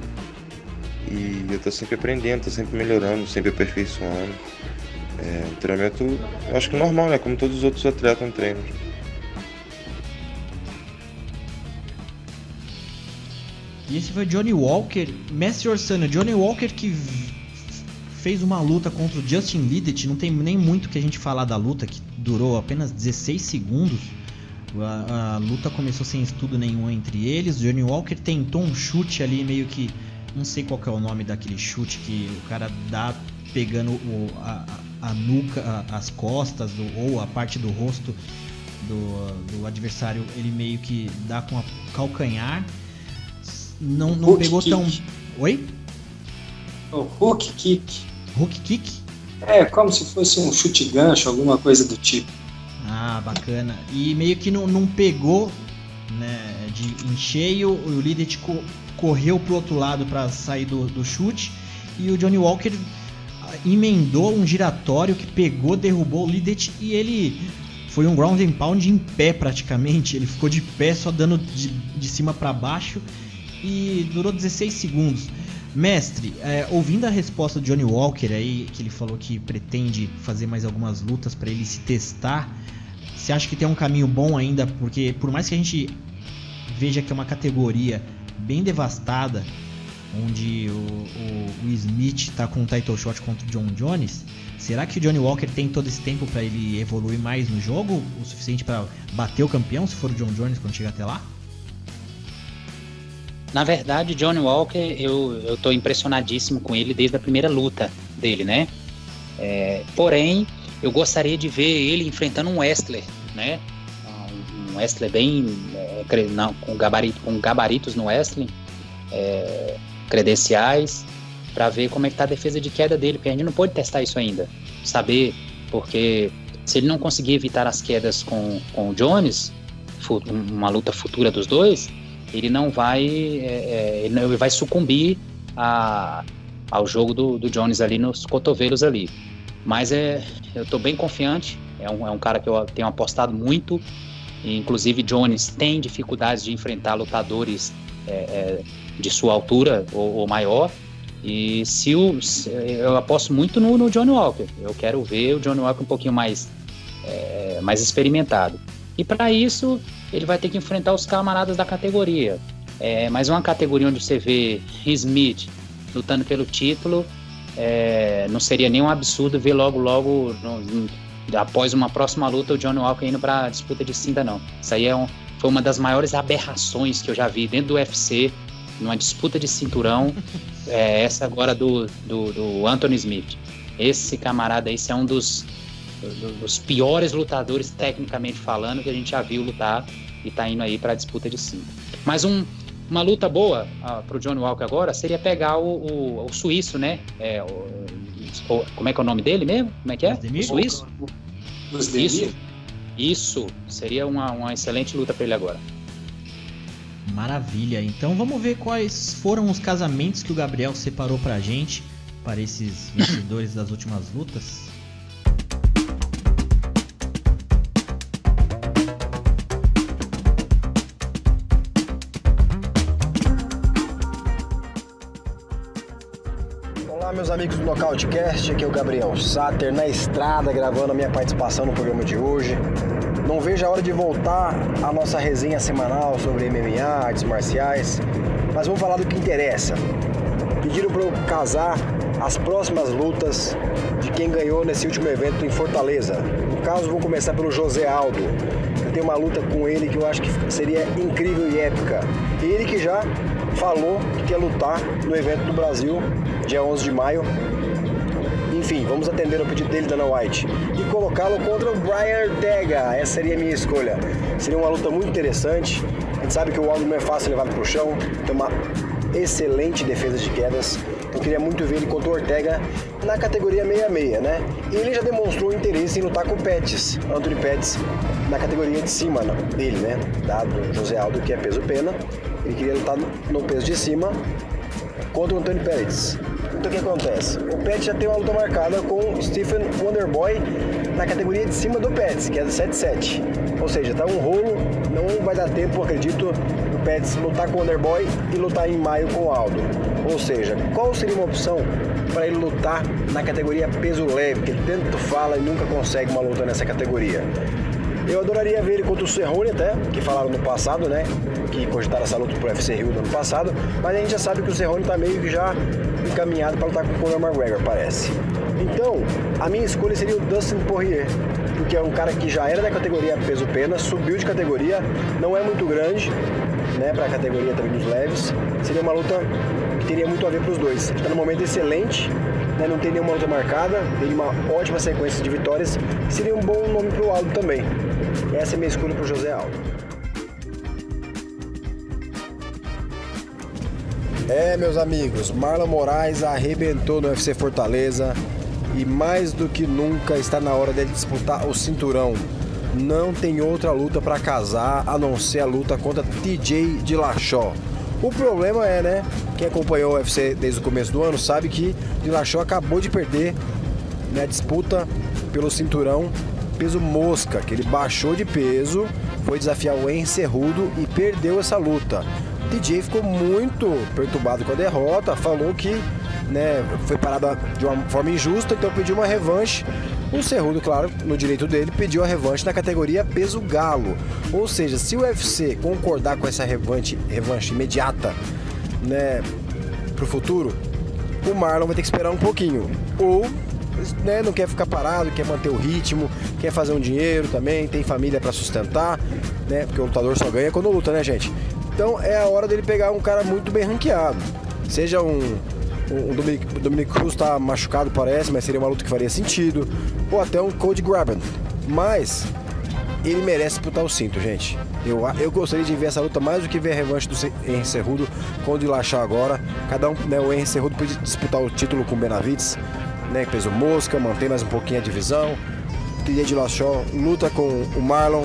E eu tô sempre aprendendo, tô sempre melhorando, sempre aperfeiçoando. Um treinamento, eu acho que normal, né? Como todos os outros atletas treinam. E esse foi Johnny Walker, Mestre Orsano. Johnny Walker que fez uma luta contra o Justin Ledet. Não tem nem muito que a gente falar da luta, que durou apenas 16 segundos. A luta começou sem estudo nenhum entre eles. Johnny Walker tentou um chute ali, meio que... Não sei qual que é o nome daquele chute que o cara dá pegando a nuca, as costas ou a parte do rosto do adversário. Ele meio que dá com a calcanhar. Não pegou kick. Tão... Oi? O hook kick. Hook kick? É, como se fosse um chute gancho, alguma coisa do tipo. Ah, bacana. E meio que não pegou, né, em cheio. O Ledet correu pro outro lado para sair do chute. E o Johnny Walker emendou um giratório que pegou, derrubou o Ledet. E ele foi um ground and pound em pé praticamente. Ele ficou de pé só dando de cima para baixo. E durou 16 segundos. Mestre, ouvindo a resposta do Johnny Walker aí, que ele falou que pretende fazer mais algumas lutas para ele se testar, você acha que tem um caminho bom ainda? Porque por mais que a gente veja que é uma categoria bem devastada, onde o Smith tá com um title shot contra o John Jones, será que o Johnny Walker tem todo esse tempo para ele evoluir mais no jogo? O suficiente para bater o campeão, se for o John Jones, quando chegar até lá? Na verdade, Johnny Walker, eu tô impressionadíssimo com ele desde a primeira luta dele, né? Porém, eu gostaria de ver ele enfrentando um wrestler, né? Um wrestler bem... com gabaritos no wrestling, credenciais, para ver como é que tá a defesa de queda dele, porque a gente não pode testar isso ainda. Saber, porque se ele não conseguir evitar as quedas com o Jones, uma luta futura dos dois, ele não vai, ele vai sucumbir ao jogo do Jones ali nos cotovelos ali. Mas eu tô bem confiante, é um cara que eu tenho apostado muito, e inclusive Jones tem dificuldades de enfrentar lutadores de sua altura ou maior, e eu aposto muito no Johnny Walker. Eu quero ver o Johnny Walker um pouquinho mais experimentado. E para isso, ele vai ter que enfrentar os camaradas da categoria. Mas uma categoria onde você vê Smith lutando pelo título, não seria nenhum absurdo ver logo após uma próxima luta, o Johnny Walker indo para a disputa de cinta, não. Isso aí foi uma das maiores aberrações que eu já vi dentro do UFC, numa disputa de cinturão. Essa agora do Anthony Smith. Esse camarada aí é um dos piores lutadores, tecnicamente falando, que a gente já viu lutar, e tá indo aí pra disputa de cinta. Mas uma luta boa pro Johnny Walker agora seria pegar o suíço, né? Como é que é o nome dele mesmo? Como é que é? O suíço? Isso. Seria uma excelente luta pra ele agora. Maravilha. Então vamos ver quais foram os casamentos que o Gabriel separou pra gente, para esses vencedores das últimas lutas. Olá, meus amigos do Nocautecast, aqui é o Gabriel Sater, na estrada, gravando a minha participação no programa de hoje. Não vejo a hora de voltar à nossa resenha semanal sobre MMA, artes marciais, mas vamos falar do que interessa. Pediram para eu casar as próximas lutas de quem ganhou nesse último evento em Fortaleza. No caso, vou começar pelo José Aldo. Eu tenho uma luta com ele que eu acho que seria incrível e épica. Ele que já falou que quer lutar no evento do Brasil, dia 11 de maio. Enfim, vamos atender o pedido dele, Dana White, e colocá-lo contra o Brian Ortega. Essa seria a minha escolha. Seria uma luta muito interessante. A gente sabe que o Aldo não é fácil levar para o chão, tem uma excelente defesa de quedas. Eu queria muito ver ele contra o Ortega na categoria 66, né? E ele já demonstrou interesse em lutar com o Pettis, Anthony Pettis, na categoria de cima dele, né? Dado José Aldo, que é peso pena. Ele queria lutar no peso de cima contra o Anthony Pettis. Então o que acontece? O Pettis já tem uma luta marcada com o Stephen Wonderboy na categoria de cima do Pettis, que é do 7-7. Ou seja, tá um rolo, não vai dar tempo, acredito, o Pettis lutar com o Wonderboy e lutar em maio com o Aldo. Ou seja, qual seria uma opção para ele lutar na categoria peso leve, que ele tanto fala e nunca consegue uma luta nessa categoria? Eu adoraria ver ele contra o Cerrone até, que falaram no passado, né? Que cogitaram essa luta pro UFC Rio do ano passado, mas a gente já sabe que o Cerrone tá meio que já encaminhado para lutar com o Conor McGregor, parece. Então, a minha escolha seria o Dustin Poirier, porque é um cara que já era da categoria peso pena, subiu de categoria, não é muito grande, né, para a categoria também dos leves. Seria uma luta que teria muito a ver para os dois. Está num momento excelente, né, não tem nenhuma luta marcada, tem uma ótima sequência de vitórias, seria um bom nome para o Aldo também. Essa é a minha escolha para o José Aldo. Meus amigos, Marlon Moraes arrebentou no UFC Fortaleza e mais do que nunca está na hora dele disputar o cinturão. Não tem outra luta para casar a não ser a luta contra TJ Dillashaw. O problema é, né, quem acompanhou o UFC desde o começo do ano sabe que Dillashaw acabou de perder, né, a disputa pelo cinturão peso mosca, que ele baixou de peso, foi desafiar o Henry Cejudo e perdeu essa luta. TJ ficou muito perturbado com a derrota, falou que, né, foi parada de uma forma injusta, então pediu uma revanche. O Cerrudo, claro, no direito dele, pediu a revanche na categoria peso galo. Ou seja, se o UFC concordar com essa revanche imediata, né, pro futuro, o Marlon vai ter que esperar um pouquinho. Ou, né, não quer ficar parado, quer manter o ritmo, quer fazer um dinheiro também, tem família para sustentar, né, porque o lutador só ganha quando luta, né, gente? Então é a hora dele pegar um cara muito bem ranqueado. Seja o Dominic Cruz tá machucado, parece, mas seria uma luta que faria sentido. Ou até um Cody Garbrandt. Mas ele merece disputar o cinto, gente. Eu gostaria de ver essa luta mais do que ver a revanche do Henry Cerrudo com o Dillashaw agora. Cada um, né, o Henry Cerrudo pode disputar o título com o Benavidez, né, peso mosca, mantém mais um pouquinho a divisão. TJ Dillashaw luta com o Marlon,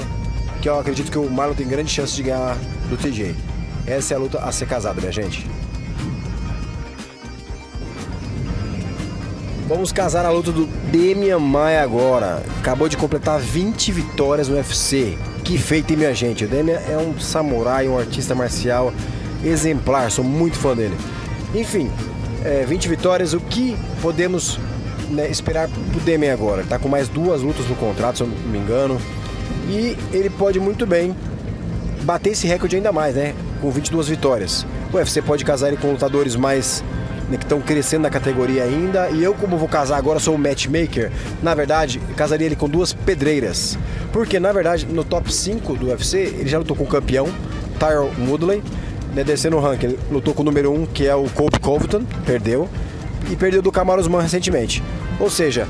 que eu acredito que o Marlon tem grande chance de ganhar do TJ. Essa é a luta a ser casada, minha gente. Vamos casar a luta do Demian Maia agora. Acabou de completar 20 vitórias no UFC. Que feito, hein, minha gente? O Demian é um samurai, um artista marcial exemplar. Sou muito fã dele. Enfim, 20 vitórias. O que podemos, né, esperar pro Demian agora? Ele tá com mais 2 lutas no contrato, se eu não me engano. E ele pode muito bem bater esse recorde ainda mais, né? Com 22 vitórias. O UFC pode casar ele com lutadores mais, né, que estão crescendo na categoria ainda. E eu, como vou casar agora, sou o matchmaker. Na verdade, casaria ele com 2 pedreiras. Porque, na verdade, no top 5 do UFC, ele já lutou com o campeão, Tyron Woodley, né, descendo o ranking. Ele lutou com o número 1, que é o Colby Covington, perdeu. E perdeu do Kamaru Usman recentemente. Ou seja,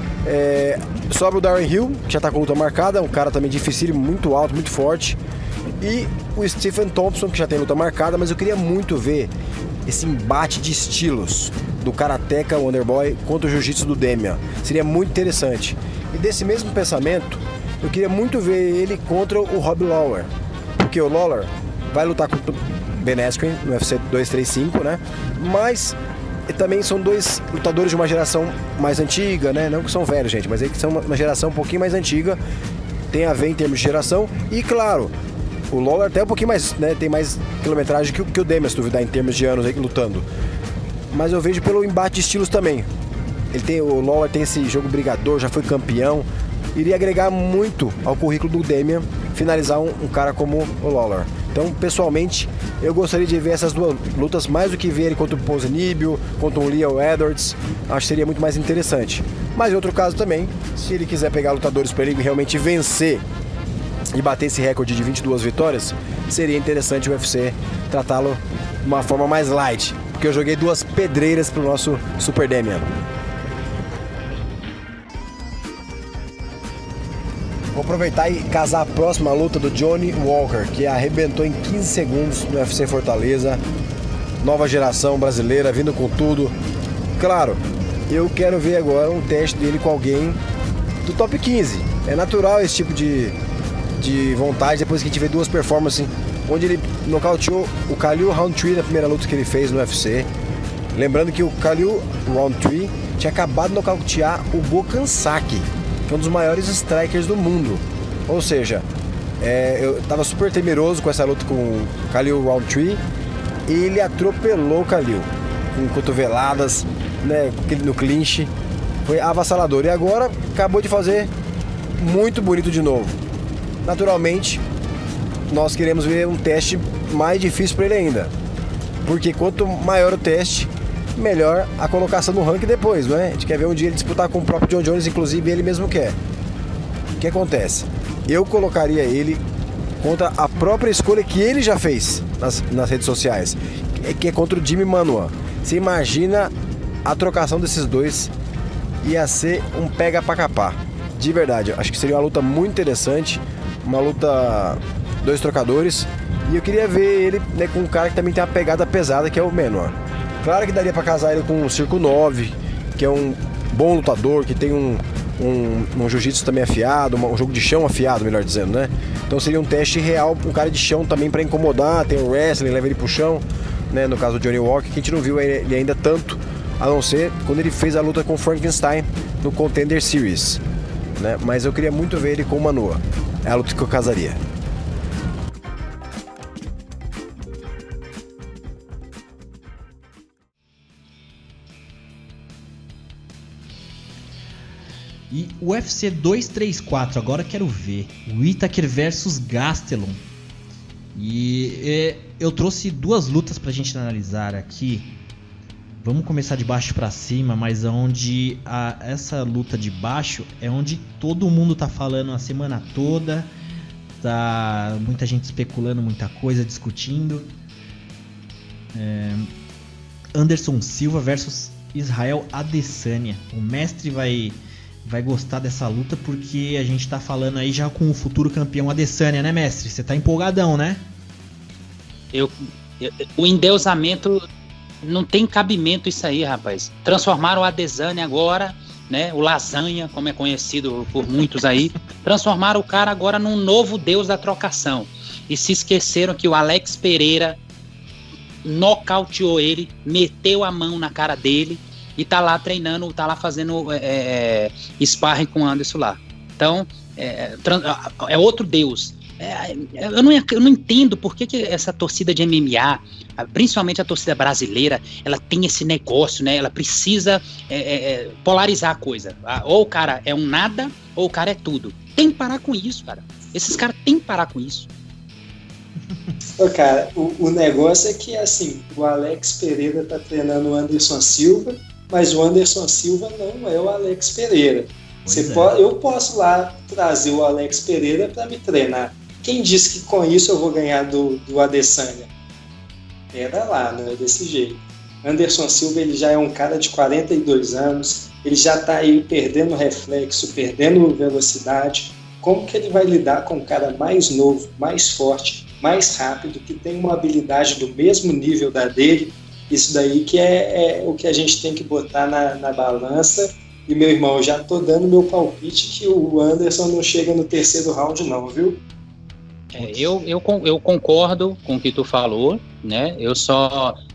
sobra o Darren Hill, que já está com luta marcada, um cara também difícil, muito alto, muito forte. E o Stephen Thompson, que já tem luta marcada, mas eu queria muito ver esse embate de estilos do Karateka Wonderboy contra o Jiu-Jitsu do Demian. Seria muito interessante. E desse mesmo pensamento, eu queria muito ver ele contra o Rob Lawler. Porque o Lawler vai lutar contra o Ben Askren no UFC 235, né? Mas também são 2 lutadores de uma geração mais antiga, né? Não que são velhos, gente, mas eles são uma geração um pouquinho mais antiga. Tem a ver em termos de geração. E claro, o Lawler até um pouquinho mais, né, tem mais quilometragem que o Demian, se duvidar, em termos de anos aí, lutando. Mas eu vejo pelo embate de estilos também. O Lawler tem esse jogo brigador, já foi campeão. Iria agregar muito ao currículo do Demian finalizar um cara como o Lawler. Então, pessoalmente, eu gostaria de ver essas 2 lutas mais do que ver ele contra o Ponzinibbio, contra o Leo Edwards. Acho que seria muito mais interessante. Mas em outro caso também, se ele quiser pegar lutadores para ele realmente vencer e bater esse recorde de 22 vitórias, seria interessante o UFC tratá-lo de uma forma mais light, porque eu joguei 2 pedreiras pro nosso Super Demian. Vou aproveitar e casar a próxima luta do Johnny Walker, que arrebentou em 15 segundos no UFC Fortaleza. Nova geração brasileira, vindo com tudo. Claro, eu quero ver agora um teste dele com alguém do top 15. É natural esse tipo de vontade depois que a gente vê 2 performances onde ele nocauteou o Khalil Rountree na primeira luta que ele fez no UFC. Lembrando que o Khalil Rountree tinha acabado de nocautear o Gokhan Saki, que é um dos maiores strikers do mundo. Ou seja, eu tava super temeroso com essa luta com o Khalil Rountree e ele atropelou o Khalil com cotoveladas, né, no clinch. Foi avassalador. E agora acabou de fazer muito bonito de novo. Naturalmente, nós queremos ver um teste mais difícil para ele ainda. Porque quanto maior o teste, melhor a colocação no ranking depois, não é? A gente quer ver um dia ele disputar com o próprio John Jones, inclusive ele mesmo quer. O que acontece? Eu colocaria ele contra a própria escolha que ele já fez nas redes sociais, que é contra o Jimmy Manuwa. Você imagina a trocação desses dois? Ia ser um pega pra capar. De verdade, acho que seria uma luta muito interessante. Uma luta 2 trocadores. E eu queria ver ele, né, com um cara que também tem uma pegada pesada, que é o Manuwa. Claro que daria pra casar ele com o Circo 9, que é um bom lutador, que tem um jiu-jitsu também afiado, um jogo de chão afiado, melhor dizendo, né? Então seria um teste real, um cara de chão também pra incomodar. Tem o wrestling, leva ele pro chão, né? No caso do Johnny Walker, que a gente não viu ele ainda tanto, a não ser quando ele fez a luta com o Frankenstein no Contender Series, né? Mas eu queria muito ver ele com o Manuwa. É a luta que eu casaria. E o UFC 234, agora quero ver. Whittaker versus Gastelum. E eu trouxe 2 lutas pra gente analisar aqui. Vamos começar de baixo pra cima, mas onde essa luta de baixo é onde todo mundo tá falando a semana toda. Tá muita gente especulando muita coisa, discutindo. Anderson Silva versus Israel Adesanya. O mestre vai gostar dessa luta porque a gente tá falando aí já com o futuro campeão Adesanya, né, mestre? Você tá empolgadão, né? O endeusamento não tem cabimento isso aí, rapaz. Transformaram o Adesanya agora, né? O Lasanha, como é conhecido por muitos aí, transformaram o cara agora num novo deus da trocação. E se esqueceram que o Alex Pereira nocauteou ele, meteu a mão na cara dele e tá lá treinando, tá lá fazendo sparring com o Anderson lá. Então, é outro deus. Eu não entendo por que essa torcida de MMA, principalmente a torcida brasileira, ela tem esse negócio, né? Ela precisa polarizar a coisa. Ou o cara é um nada, ou o cara é tudo. Tem que parar com isso, cara. Esses caras têm que parar com isso. Cara, o negócio é que, assim, o Alex Pereira tá treinando o Anderson Silva, mas o Anderson Silva não é o Alex Pereira. Eu posso lá trazer o Alex Pereira para me treinar. Quem disse que com isso eu vou ganhar do Adesanya? Pera lá, não é desse jeito. Anderson Silva, ele já é um cara de 42 anos, ele já está aí perdendo reflexo, perdendo velocidade. Como que ele vai lidar com um cara mais novo, mais forte, mais rápido, que tem uma habilidade do mesmo nível da dele? Isso daí que é o que a gente tem que botar na balança. E, meu irmão, eu já tô dando meu palpite que o Anderson não chega no 3º round não, viu? Eu concordo com o que tu falou, né?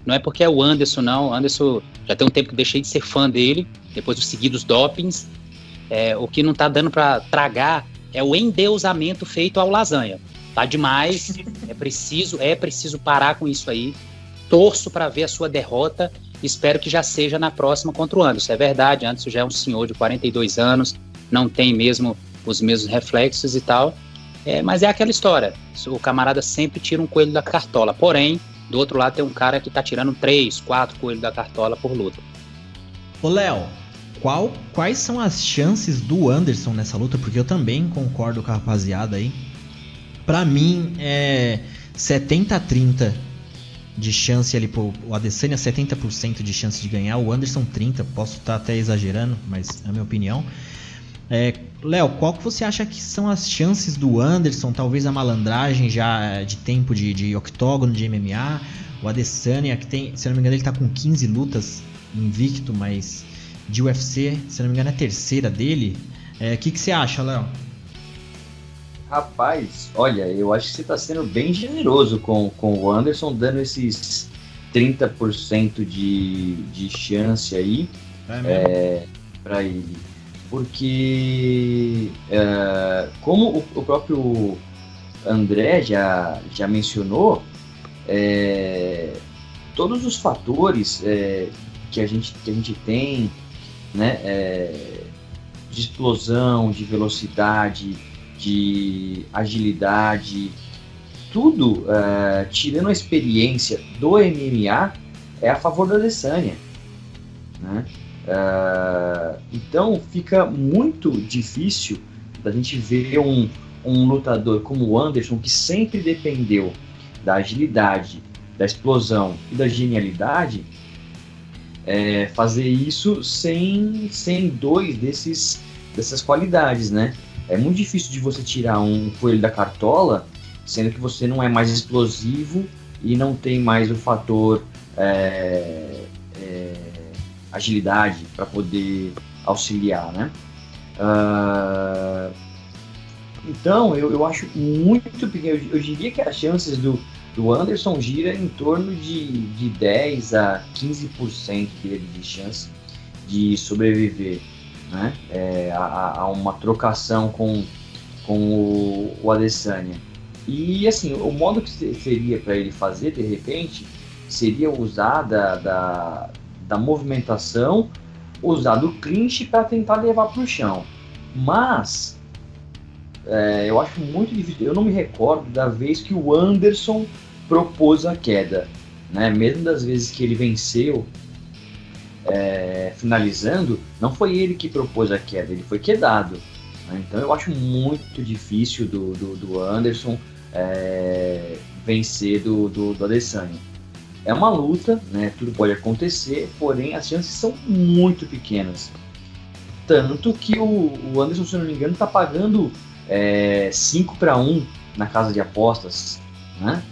Não é porque é o Anderson, não. O Anderson já tem um tempo que deixei de ser fã dele, depois dos seguidos dopings. O que não tá dando pra tragar é o endeusamento feito ao Lasanha. Tá demais, é preciso parar com isso aí. Torço para ver a sua derrota, espero que já seja na próxima contra o Anderson. É verdade, Anderson já é um senhor de 42 anos, não tem mesmo os mesmos reflexos e tal. Mas é aquela história, o camarada sempre tira um coelho da cartola, porém, do outro lado tem um cara que tá tirando 3, 4 coelhos da cartola por luta. Ô Léo, quais são as chances do Anderson nessa luta? Porque eu também concordo com a rapaziada aí. Pra mim é 70-30 de chance ali, o Adesanya 70% de chance de ganhar, o Anderson 30%, posso estar até exagerando, mas é a minha opinião. Léo, qual que você acha que são as chances do Anderson? Talvez a malandragem já de tempo de octógono, de MMA. O Adesanya, que tem, se eu não me engano, ele tá com 15 lutas invicto, mas de UFC, se eu não me engano, é a 3ª dele. O que você acha, Léo? Rapaz, olha, eu acho que você tá sendo bem generoso com o Anderson, dando esses 30% de chance aí para ele. Porque, como o próprio André já mencionou, todos os fatores que a gente tem, né, de explosão, de velocidade, de agilidade, tudo, tirando a experiência do MMA, é a favor da Adesanya, né? Então fica muito difícil da gente ver um lutador como o Anderson, que sempre dependeu da agilidade, da explosão e da genialidade, fazer isso sem 2 dessas qualidades, né? É muito difícil de você tirar um coelho da cartola, sendo que você não é mais explosivo e não tem mais o fator agilidade para poder auxiliar, né? Então, eu acho muito pequeno. Eu diria que as chances do Anderson gira em torno de 10 a 15% dele de chance de sobreviver, né? A uma trocação com o Adesanya. E assim, o modo que seria para ele fazer, de repente, seria usar da movimentação, usar do clinch para tentar levar para o chão. Mas eu acho muito difícil. Eu não me recordo da vez que o Anderson propôs a queda, né? Mesmo das vezes que ele venceu finalizando, não foi ele que propôs a queda, ele foi quedado, né? Então eu acho muito difícil do Anderson vencer do Adesanya. É uma luta, né? Tudo pode acontecer, porém as chances são muito pequenas. Tanto que o Anderson, se eu não me engano, está pagando 5-1 na casa de apostas, né?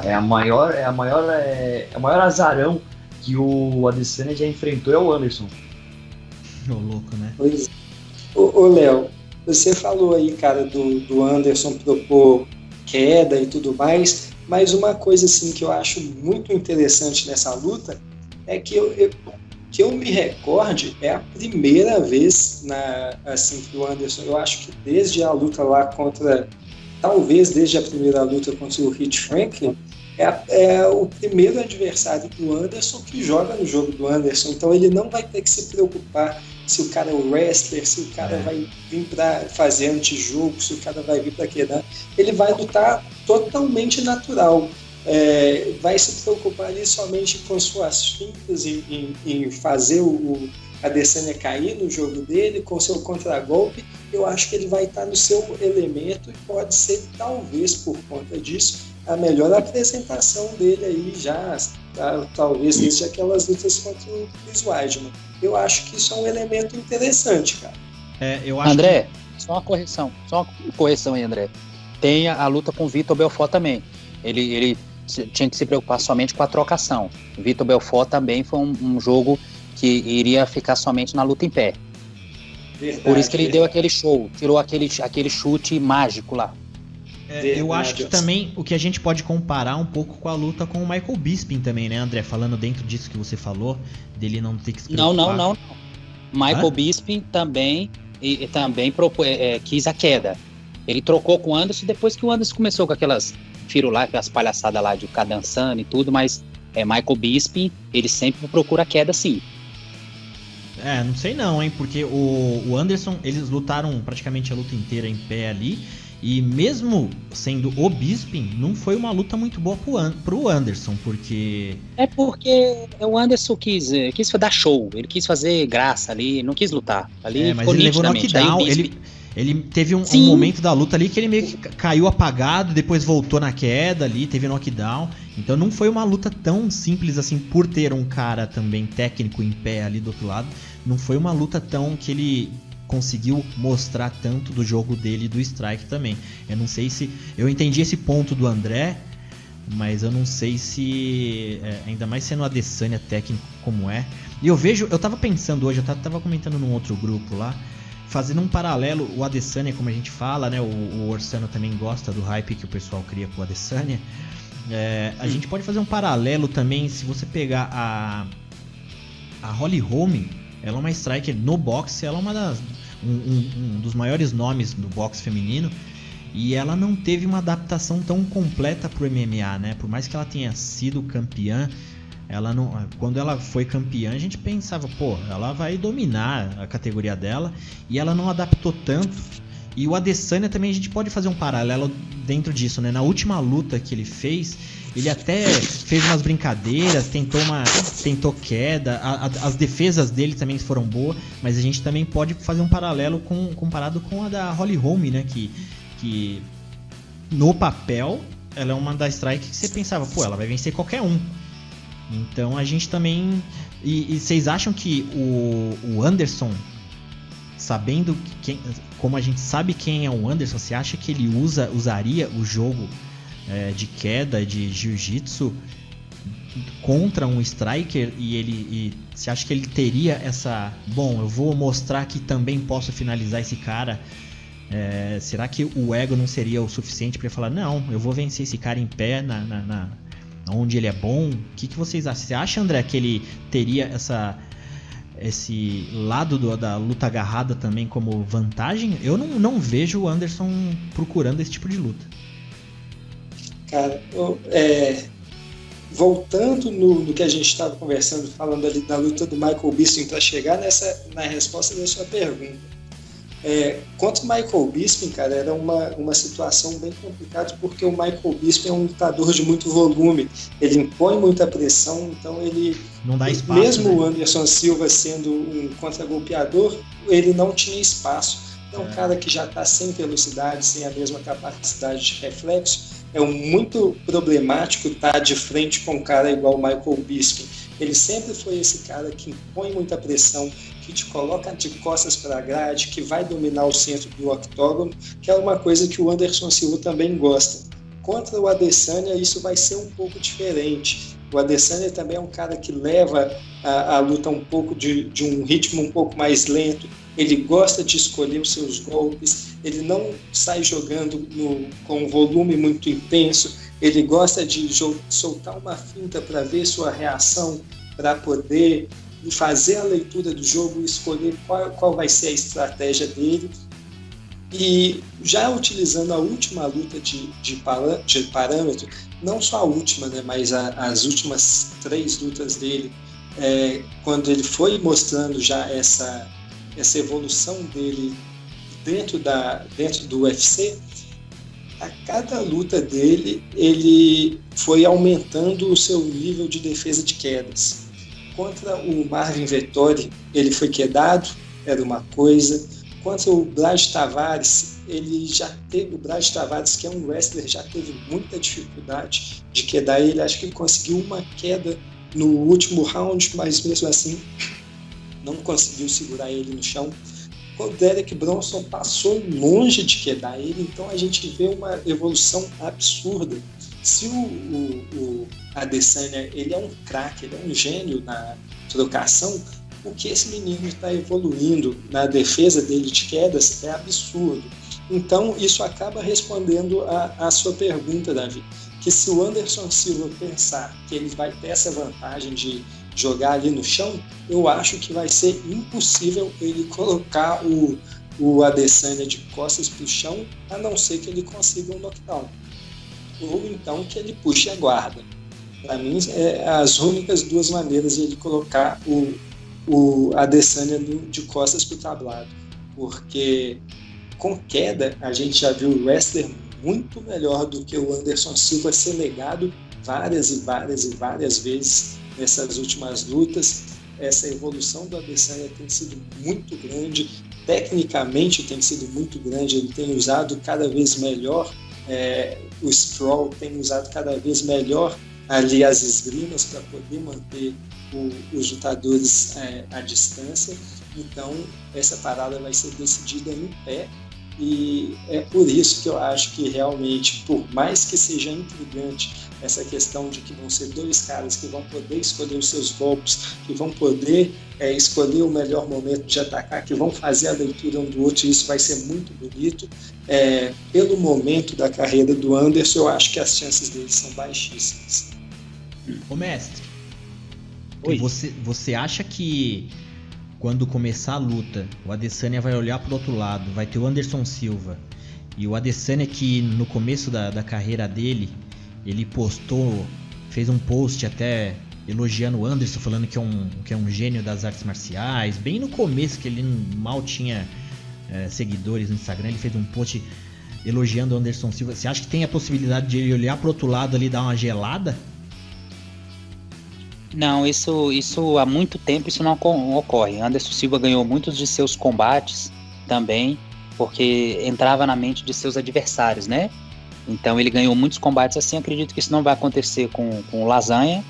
É o maior azarão que o Adesanya já enfrentou, é o Anderson. Ô, louco, né? Pois é. Ô Léo, você falou aí, cara, do Anderson propor queda e tudo mais, mas uma coisa assim que eu acho muito interessante nessa luta é que eu me recorde, é a primeira vez assim, que o Anderson, eu acho que desde a luta lá talvez desde a primeira luta contra o Rich Franklin, é o primeiro adversário do Anderson que joga no jogo do Anderson, então ele não vai ter que se preocupar se o cara é o wrestler, se o cara vai vir para fazer antijogo, se o cara vai vir para quedar. Ele vai lutar totalmente natural. Vai se preocupar ali somente com suas fintas, em fazer o Adesanya cair no jogo dele, com seu contragolpe. Eu acho que ele vai estar no seu elemento e pode ser, talvez por conta disso, a melhor apresentação dele aí já, talvez desde aquelas lutas contra o Chris Weidman. Eu acho que isso é um elemento interessante, cara. Eu acho André, só uma correção aí, André. Tem a luta com o Vitor Belfort também. Ele tinha que se preocupar somente com a trocação. O Vitor Belfort também foi um jogo que iria ficar somente na luta em pé. Verdade, por isso que ele deu aquele show, tirou aquele chute mágico lá. Eu acho que também o que a gente pode comparar um pouco com a luta com o Michael Bisping também, né, André? Falando dentro disso que você falou, dele não ter que se preocupar. Não. Michael Bisping também quis a queda. Ele trocou com o Anderson depois que o Anderson começou com aquelas firulais, aquelas palhaçadas lá de ficar dançando e tudo, mas Michael Bisping, ele sempre procura a queda, sim. Não sei não, hein, porque o Anderson, eles lutaram praticamente a luta inteira em pé ali, e mesmo sendo o Bisping, não foi uma luta muito boa pro Anderson, porque... Porque o Anderson quis dar show, ele quis fazer graça ali, não quis lutar. Ali mas ele levou knockdown, ele teve um momento da luta ali que ele meio que caiu apagado, depois voltou na queda ali, teve knockdown. Então não foi uma luta tão simples assim, por ter um cara também técnico em pé ali do outro lado. Não foi uma luta tão que ele conseguiu mostrar tanto do jogo dele e do strike também. Eu não sei se... Eu entendi esse ponto do André, mas eu não sei se... ainda mais sendo o Adesanya técnico como é. E eu tava pensando hoje, eu tava comentando num outro grupo lá, fazendo um paralelo, o Adesanya, como a gente fala, né? O Orsano também gosta do hype que o pessoal cria com o Adesanya. A gente pode fazer um paralelo também, se você pegar a Holly Holm, ela é uma striker no boxe, ela é um dos maiores nomes do boxe feminino, e ela não teve uma adaptação tão completa pro MMA, né? Por mais que ela tenha sido campeã, quando ela foi campeã, a gente pensava, ela vai dominar a categoria dela, e ela não adaptou tanto. E o Adesanya também, a gente pode fazer um paralelo dentro disso, né? Na última luta que ele fez, ele até fez umas brincadeiras, tentou queda, as defesas dele também foram boas, mas a gente também pode fazer um paralelo comparado com a da Holly Holm, né? Que no papel, ela é uma das strikes que você pensava, ela vai vencer qualquer um. Então a gente também... E vocês acham que o Anderson, sabendo como a gente sabe quem é o Anderson, você acha que ele usaria o jogo de queda, de jiu-jitsu contra um striker, e você acha que ele teria essa... eu vou mostrar que também posso finalizar esse cara? Será que o ego não seria o suficiente para falar, não, eu vou vencer esse cara em pé onde ele é bom? O que vocês acham? Você acha, André, que ele teria esse lado da luta agarrada também como vantagem? Eu não vejo o Anderson procurando esse tipo de luta. Cara, voltando no que a gente estava conversando, falando ali da luta do Michael Bisping para chegar na resposta da sua pergunta. Contra o Michael Bisping, cara, era uma situação bem complicada, porque o Michael Bisping é um lutador de muito volume, ele impõe muita pressão, então ele não dá espaço, mesmo né? O Anderson Silva sendo um contra-golpeador, ele não tinha espaço. Então, um cara que já está sem velocidade, sem a mesma capacidade de reflexo, é muito problemático estar de frente com um cara igual o Michael Bisping. Ele sempre foi esse cara que impõe muita pressão, que te coloca de costas para a grade, que vai dominar o centro do octógono, que é uma coisa que o Anderson Silva também gosta. Contra o Adesanya, isso vai ser um pouco diferente. O Adesanya também é um cara que leva a luta um pouco de um ritmo um pouco mais lento. Ele gosta de escolher os seus golpes, ele não sai jogando com um volume muito intenso, ele gosta de soltar uma finta para ver sua reação, para poder fazer a leitura do jogo e escolher qual vai ser a estratégia dele. E já utilizando a última luta de parâmetro, não só a última, né, mas as últimas 3 lutas dele, quando ele foi mostrando já essa evolução dele dentro do UFC, a cada luta dele, ele foi aumentando o seu nível de defesa de quedas. Contra o Marvin Vettori, ele foi quedado, era uma coisa. Contra o Brad Tavares, o Brad Tavares, que é um wrestler, já teve muita dificuldade de quedar ele. Acho que ele conseguiu uma queda no último round, mas mesmo assim não conseguiu segurar ele no chão. O Derek Bronson passou longe de quedar ele, então a gente vê uma evolução absurda. Se o Adesanya, ele é um craque, ele é um gênio na trocação, o que esse menino está evoluindo na defesa dele de quedas é absurdo. Então isso acaba respondendo a sua pergunta, Davi, que se o Anderson Silva pensar que ele vai ter essa vantagem de jogar ali no chão, eu acho que vai ser impossível ele colocar o Adesanya de costas para o chão, a não ser que ele consiga um knockdown, ou então que ele puxe a guarda. Para mim, as únicas 2 maneiras de ele colocar o Adesanya de costas para o tablado, porque com queda a gente já viu o wrestler muito melhor do que o Anderson Silva ser negado várias e várias e várias vezes nessas últimas lutas. Essa evolução do Adesanya tem sido muito grande, tecnicamente tem sido muito grande, ele tem usado cada vez melhor, o sprawl tem usado cada vez melhor ali as esgrimas para poder manter os lutadores à distância. Então essa parada vai ser decidida no pé, e é por isso que eu acho que realmente, por mais que seja intrigante essa questão de que vão ser 2 caras que vão poder escolher os seus golpes, que vão poder escolher o melhor momento de atacar, que vão fazer a leitura um do outro, e isso vai ser muito bonito. Pelo momento da carreira do Anderson, eu acho que as chances dele são baixíssimas. Ô mestre, Oi. Você acha que quando começar a luta, o Adesanya vai olhar pro outro lado, vai ter o Anderson Silva, e o Adesanya, que no começo da carreira dele, ele fez um post até elogiando o Anderson, falando que é um gênio das artes marciais, bem no começo, que ele mal tinha seguidores no Instagram, ele fez um post elogiando o Anderson Silva. Você acha que tem a possibilidade de ele olhar pro outro lado ali e dar uma gelada? Não, isso há muito tempo isso não ocorre. Anderson Silva ganhou muitos de seus combates também, porque entrava na mente de seus adversários, né? Então ele ganhou muitos combates assim. Acredito que isso não vai acontecer com o Lasanha,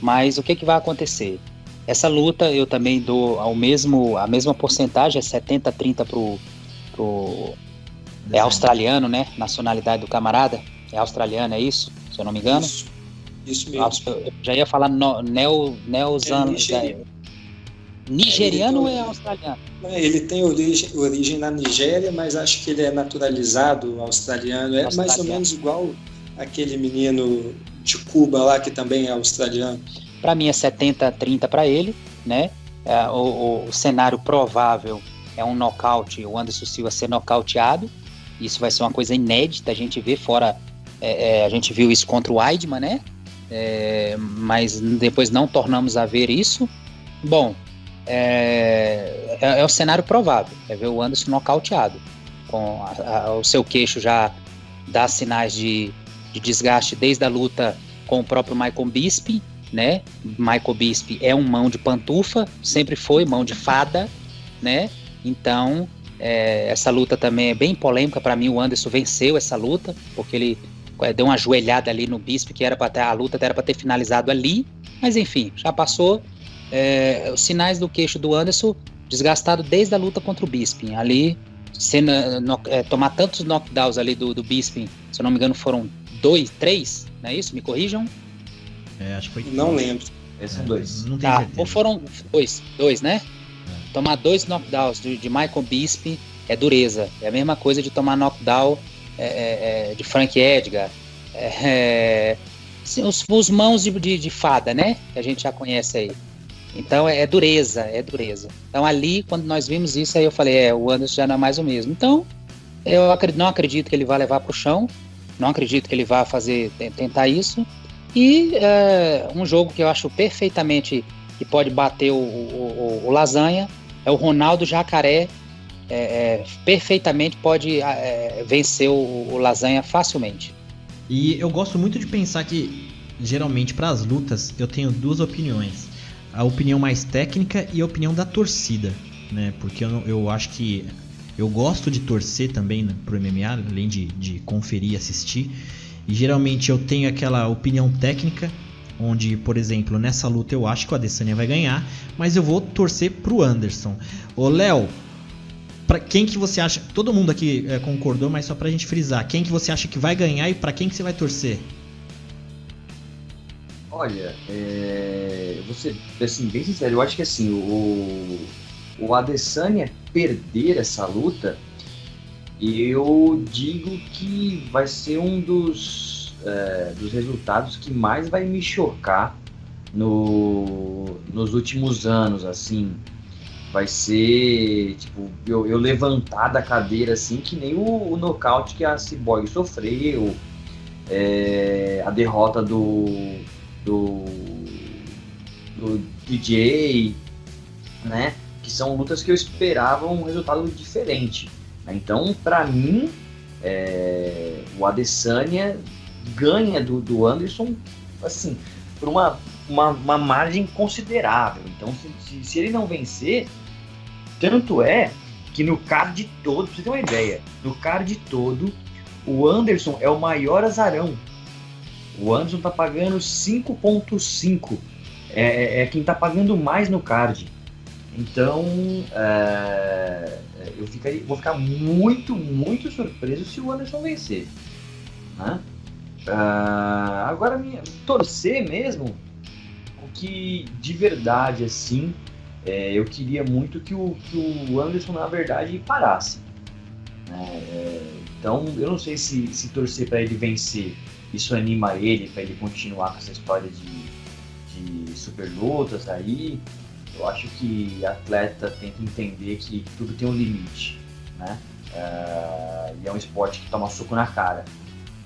mas o que vai acontecer? Essa luta eu também dou a mesma porcentagem, 70-30 pro australiano, né? Nacionalidade do camarada é australiano, é isso? Se eu não me engano. Isso mesmo. Eu já ia falar nigeriano ou é australiano? Ele tem origem na Nigéria, mas acho que ele é naturalizado australiano. É mais ou menos igual aquele menino de Cuba lá, que também é australiano. Para mim é 70-30 para ele, né? O cenário provável é um nocaute, o Anderson Silva ser nocauteado. Isso vai ser uma coisa inédita, a gente vê fora. A gente viu isso contra o Weidman, né? Mas depois não tornamos a ver isso. Bom, é o cenário provável, é ver o Anderson nocauteado, com o seu queixo já dá sinais de desgaste desde a luta com o próprio Michael Bisping, né? Michael Bisping é um mão de pantufa, sempre foi mão de fada, né? Então essa luta também é bem polêmica. Para mim, o Anderson venceu essa luta porque ele deu uma joelhada ali no Bisping, que a luta era para ter finalizado ali, mas enfim, já passou. Os sinais do queixo do Anderson desgastado desde a luta contra o Bisping, ali tomar tantos knockdowns ali do Bisping, se eu não me engano foram 2, 3, não é isso? Me corrijam? Acho que foi. Não lembro. Esses são 2. Não tenho certeza. Ou foram 2, né? Tomar 2 knockdowns de Michael Bisping é dureza. É a mesma coisa de tomar knockdown de Frank Edgar. Os mãos de fada, né? Que a gente já conhece aí. Então é dureza. Então ali, quando nós vimos isso, aí eu falei, o Anderson já não é mais o mesmo. Então, eu não acredito que ele vá levar para o chão, não acredito que ele vá tentar isso. E um jogo que eu acho perfeitamente que pode bater o Lasanha é o Ronaldo Jacaré, perfeitamente pode vencer o Lasanha facilmente. E eu gosto muito de pensar que, geralmente, para as lutas, eu tenho 2 opiniões. A opinião mais técnica e a opinião da torcida, né? Porque eu acho que eu gosto de torcer também, né, pro MMA, além de conferir e assistir. E geralmente eu tenho aquela opinião técnica, onde, por exemplo, nessa luta eu acho que o Adesanya vai ganhar, mas eu vou torcer pro Anderson. Ô Léo, pra quem que você acha... Todo mundo aqui concordou, mas só pra gente frisar, quem que você acha que vai ganhar e pra quem que você vai torcer? Olha, eu vou ser assim, bem sincero, eu acho que assim, o Adesanya perder essa luta, eu digo que vai ser um dos resultados que mais vai me chocar nos últimos anos, assim. Vai ser, tipo, eu levantar da cadeira, assim, que nem o nocaute que a Cyborg sofreu, a derrota do DJ, né? Que são lutas que eu esperava um resultado diferente. Então, para mim, o Adesanya ganha do Anderson, assim, por uma margem considerável. Então, se ele não vencer, tanto é que no card todo, pra você ter uma ideia, no card todo, o Anderson é o maior azarão. O Anderson tá pagando 5.5. É quem tá pagando mais no card. Então, vou ficar muito, muito surpreso se o Anderson vencer. Né? Agora, torcer mesmo, o que de verdade, assim, eu queria muito que o Anderson, na verdade, parasse. Então, eu não sei se torcer para ele vencer, isso anima ele, para ele continuar com essa história de super lutas aí. Eu acho que atleta tem que entender que tudo tem um limite, né? E é um esporte que toma soco na cara.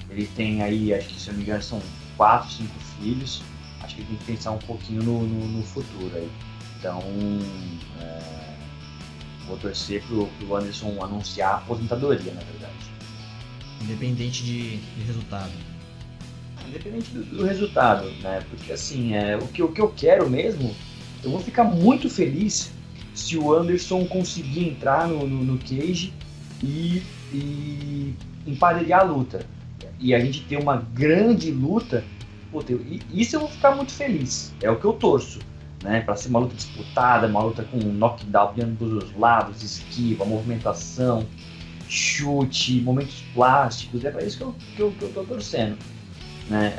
Ele tem aí, acho que se eu não me engano, são 4, 5 filhos. Acho que ele tem que pensar um pouquinho no futuro aí. Então, vou torcer pro Anderson anunciar a aposentadoria, na verdade. Independente de resultado. Independente do resultado, né? Porque assim, o que eu quero mesmo, eu vou ficar muito feliz se o Anderson conseguir entrar no cage e emparelhar a luta. E a gente ter uma grande luta, isso eu vou ficar muito feliz. É o que eu torço, né? Para ser uma luta disputada, uma luta com knockdown de ambos os lados, esquiva, movimentação, chute, momentos plásticos. É para isso que eu tô torcendo. Né?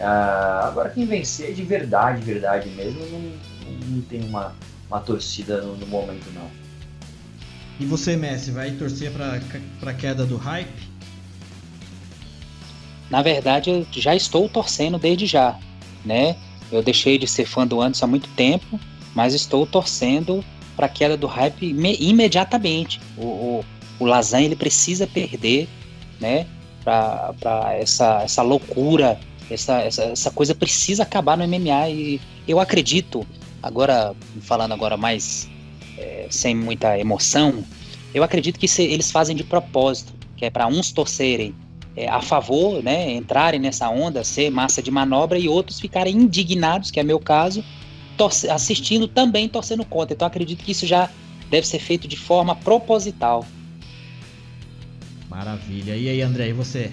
Agora quem vencer de verdade mesmo, não tem uma torcida no momento não. E você, Messi, vai torcer para a queda do hype? Na verdade, eu já estou torcendo desde já, né? Eu deixei de ser fã do Anderson há muito tempo, mas estou torcendo para a queda do hype imediatamente. O Lasanha, ele precisa perder, né? Para essa loucura, essa coisa precisa acabar no MMA. E eu acredito, falando mais sem muita emoção, eu acredito que eles fazem de propósito, que é para uns torcerem a favor, né, entrarem nessa onda, ser massa de manobra, e outros ficarem indignados, que é meu caso, assistindo também, torcendo contra. Então acredito que isso já deve ser feito de forma proposital. Maravilha. E aí, André, e você?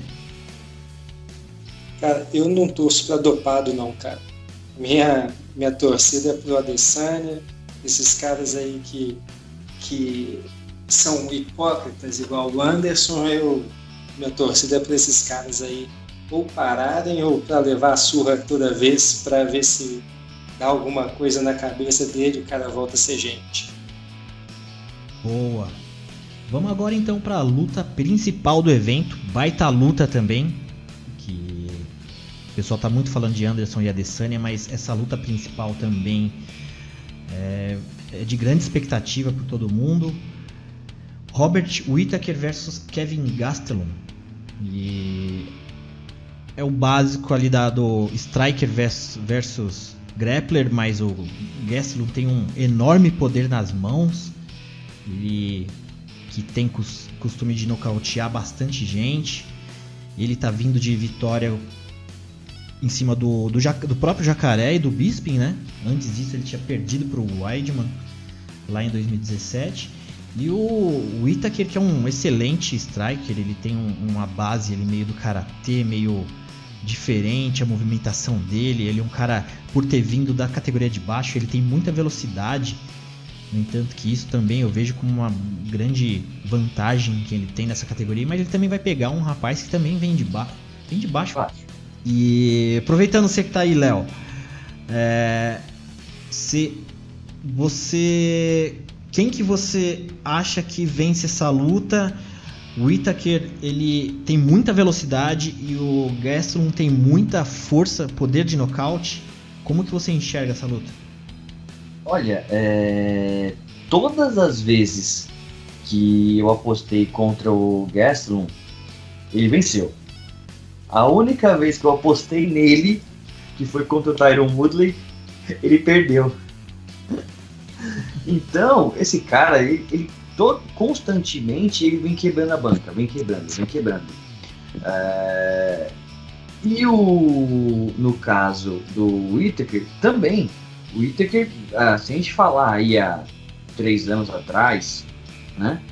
Cara, eu não torço para dopado não, cara. Minha torcida é pro Adesanya, esses caras aí que são hipócritas igual o Anderson. Minha torcida é para esses caras aí ou pararem ou para levar a surra toda vez, para ver se dá alguma coisa na cabeça dele e o cara volta a ser gente. Boa. Vamos agora então para a luta principal do evento, baita luta também, que o pessoal tá muito falando de Anderson e Adesanya, mas essa luta principal também é de grande expectativa por todo mundo. Robert Whittaker versus Kevin Gastelum. E é o básico ali do striker versus grappler, mas o Gastelum tem um enorme poder nas mãos. Ele que tem costume de nocautear bastante gente. Ele tá vindo de vitória em cima do próprio Jacaré e do Bisping, né? Antes disso ele tinha perdido pro Weidman lá em 2017. E o Whittaker, que é um excelente striker, ele tem uma base ali meio do karatê, meio diferente a movimentação dele. Ele é um cara, por ter vindo da categoria de baixo, ele tem muita velocidade. No entanto que isso também eu vejo como uma grande vantagem que ele tem nessa categoria. Mas ele também vai pegar um rapaz que também vem de baixo. E aproveitando você que tá aí, Léo, quem que você acha que vence essa luta? O Whittaker, ele tem muita velocidade e o Gastelum tem muita força, poder de nocaute. Como que você enxerga essa luta? Olha, todas as vezes que eu apostei contra o Gastelum, ele venceu. A única vez que eu apostei nele, que foi contra o Tyron Woodley, ele perdeu. Então, esse cara, ele constantemente ele vem quebrando a banca, vem quebrando. E no caso do Whittaker, também. O Whittaker, se a gente falar aí há 3 anos atrás, né?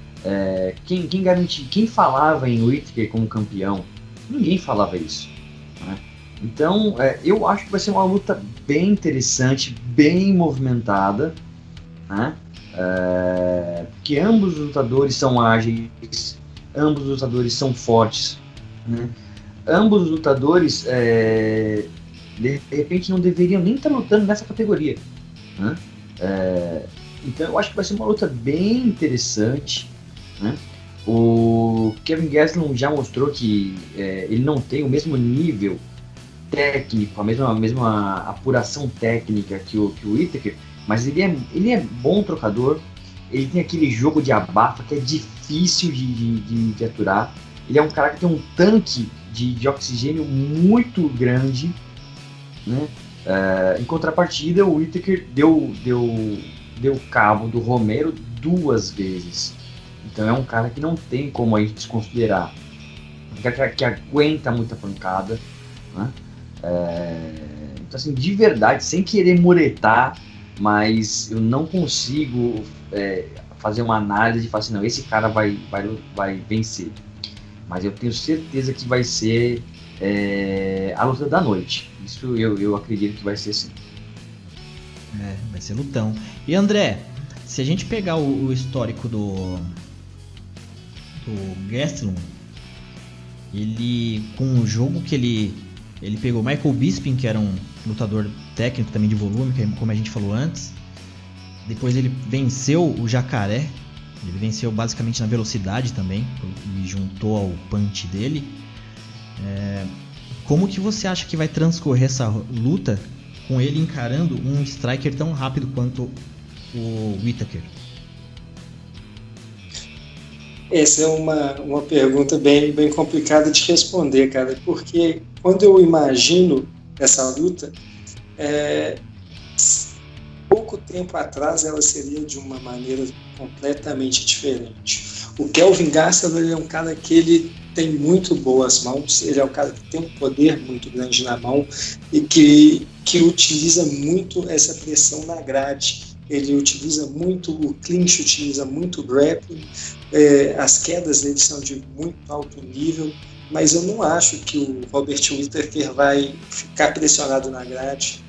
Quem falava em Whittaker como campeão? Ninguém falava isso, né? Então, eu acho que vai ser uma luta bem interessante, bem movimentada, né? Porque ambos os lutadores são ágeis, ambos os lutadores são fortes, né? Ambos os lutadores de repente não deveriam nem estar lutando nessa categoria, né? Então eu acho que vai ser uma luta bem interessante, né? O Kevin Gastelum já mostrou que ele não tem o mesmo nível técnico, a mesma apuração técnica que o Whittaker, mas ele é bom trocador. Ele tem aquele jogo de abafa que é difícil de aturar. Ele é um cara que tem um tanque de oxigênio muito grande, né? Em contrapartida, o Whittaker deu cabo do Romero 2 vezes. Então é um cara que não tem como a gente desconsiderar. Um cara que aguenta muita pancada, né? Então assim, de verdade, sem querer muretar, mas eu não consigo fazer uma análise e falar assim, não, esse cara vai vencer. Mas eu tenho certeza que vai ser a luta da noite. Isso eu acredito que vai ser sim. Vai ser lutão. E André, se a gente pegar o histórico do Gastelum, ele, com o jogo que ele pegou Michael Bisping, que era um lutador técnico também de volume, como a gente falou antes. Depois ele venceu o Jacaré. Ele venceu basicamente na velocidade também, e juntou ao punch dele. Como que você acha que vai transcorrer essa luta com ele encarando um striker tão rápido quanto o Whittaker? Essa é uma pergunta bem complicada de responder, cara, porque quando eu imagino essa luta, pouco tempo tempo atrás ela seria de uma maneira completamente diferente. O Kelvin Gastelum, ele é um cara que ele tem muito boas mãos, ele é um cara que tem um poder muito grande na mão e que utiliza muito essa pressão na grade. Ele utiliza muito o clinch, utiliza muito o grappling, as quedas dele são de muito alto nível, mas eu não acho que o Robert Whittaker vai ficar pressionado na grade.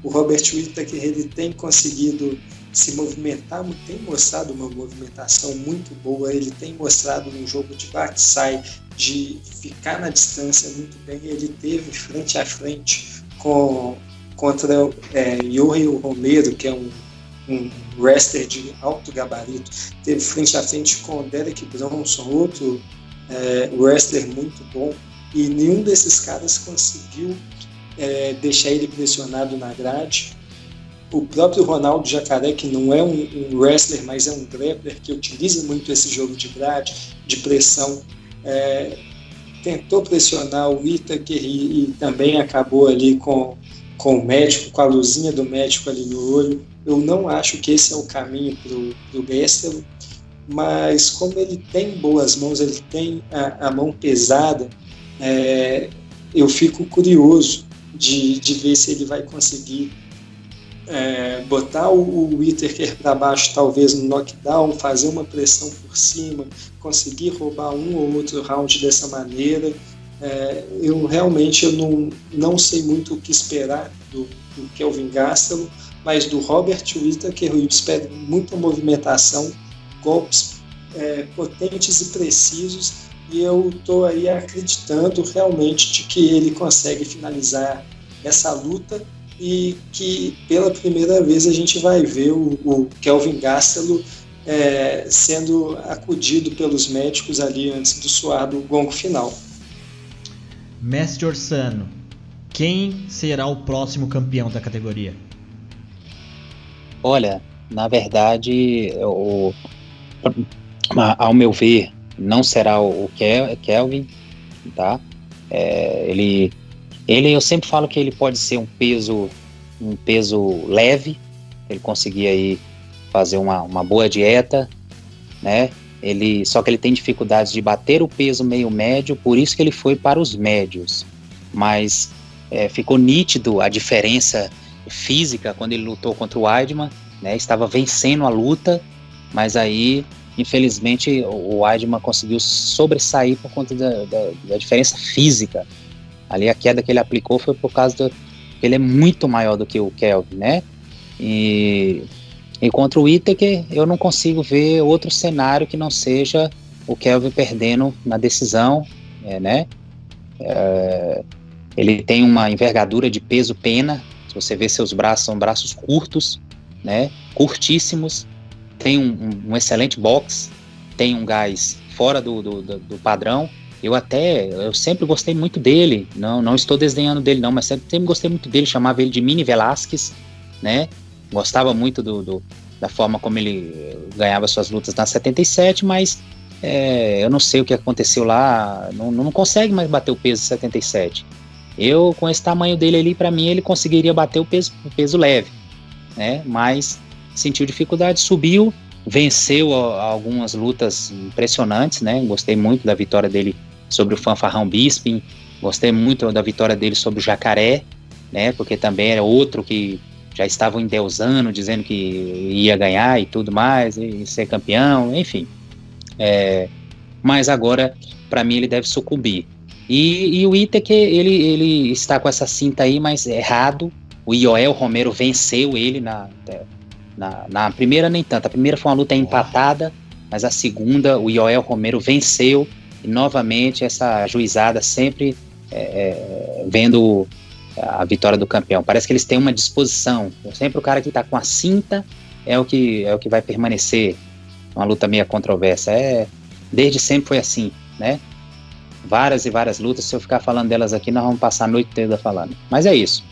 O Robert Whittaker, ele tem conseguido se movimentar, tem mostrado uma movimentação muito boa, ele tem mostrado um jogo de bate-sai, de ficar na distância muito bem. Ele teve frente a frente contra Yohei Romero, que é um wrestler de alto gabarito, teve frente a frente com Derek Bronson, outro wrestler muito bom, e nenhum desses caras conseguiu deixar ele pressionado na grade. O próprio Ronaldo Jacaré, que não é um wrestler, mas é um grappler que utiliza muito esse jogo de grade, de pressão, tentou pressionar o Whittaker e também acabou ali com o médico, com a luzinha do médico ali no olho. Eu não acho que esse é o caminho para o Gastelum, mas como ele tem boas mãos, ele tem a mão pesada, eu fico curioso de ver se ele vai conseguir botar o Whittaker para baixo, talvez no knockdown, fazer uma pressão por cima, conseguir roubar um ou outro round dessa maneira. Eu realmente não sei muito o que esperar do Kelvin Gastelum, mas do Robert Whittaker eu espero muita movimentação, golpes potentes e precisos, e eu estou aí acreditando realmente de que ele consegue finalizar essa luta e que pela primeira vez a gente vai ver o Kelvin Gastelum sendo acudido pelos médicos ali antes do soar do gongo final. Mestre Orsano, quem será o próximo campeão da categoria? Olha, na verdade, ao meu ver, não será o Kelvin, tá? Ele, eu sempre falo que ele pode ser um peso leve, ele conseguir aí fazer uma boa dieta, né? Só que ele tem dificuldades de bater o peso meio médio, por isso que ele foi para os médios. Mas ficou nítido a diferença física quando ele lutou contra o Weidman, né? Estava vencendo a luta, mas aí, infelizmente, o Weidman conseguiu sobressair por conta da diferença física. Ali a queda que ele aplicou foi por causa que ele é muito maior do que o Kelvin, né? E contra o Whittaker eu não consigo ver outro cenário que não seja o Kelvin perdendo na decisão, né? Ele tem uma envergadura de peso pena, se você vê seus braços, são braços curtos, né? Curtíssimos, tem um excelente boxe, tem um gás fora do padrão. Eu sempre gostei muito dele, não estou desdenhando dele não, mas sempre gostei muito dele, chamava ele de Mini Velasquez, né? Gostava muito da forma como ele ganhava suas lutas na 77, mas eu não sei o que aconteceu lá, não consegue mais bater o peso 77. Com esse tamanho dele ali, para mim, ele conseguiria bater o peso leve, né? Mas sentiu dificuldade, subiu, venceu algumas lutas impressionantes, né? Gostei muito da vitória dele sobre o Fanfarrão Bisping, gostei muito da vitória dele sobre o Jacaré, né? Porque também era outro que já estavam endeusando, dizendo que ia ganhar e tudo mais, e ser campeão, enfim. Mas agora, para mim, ele deve sucumbir. E o Whittaker, ele está com essa cinta aí, mas errado. O Yoel Romero venceu ele na primeira, nem tanto. A primeira foi uma luta empatada, mas a segunda, o Yoel Romero venceu. E novamente, essa juizada sempre vendo a vitória do campeão. Parece que eles têm uma disposição. Sempre o cara que está com a cinta é o que vai permanecer. Uma luta meio controversa. Desde sempre foi assim, né? Várias e várias lutas. Se eu ficar falando delas aqui, nós vamos passar a noite toda falando. Mas é isso.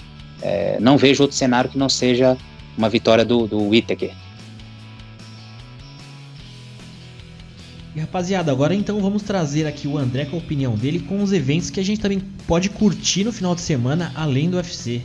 Não vejo outro cenário que não seja uma vitória do Whittaker. E rapaziada, agora então vamos trazer aqui o André com a opinião dele com os eventos que a gente também pode curtir no final de semana, além do UFC.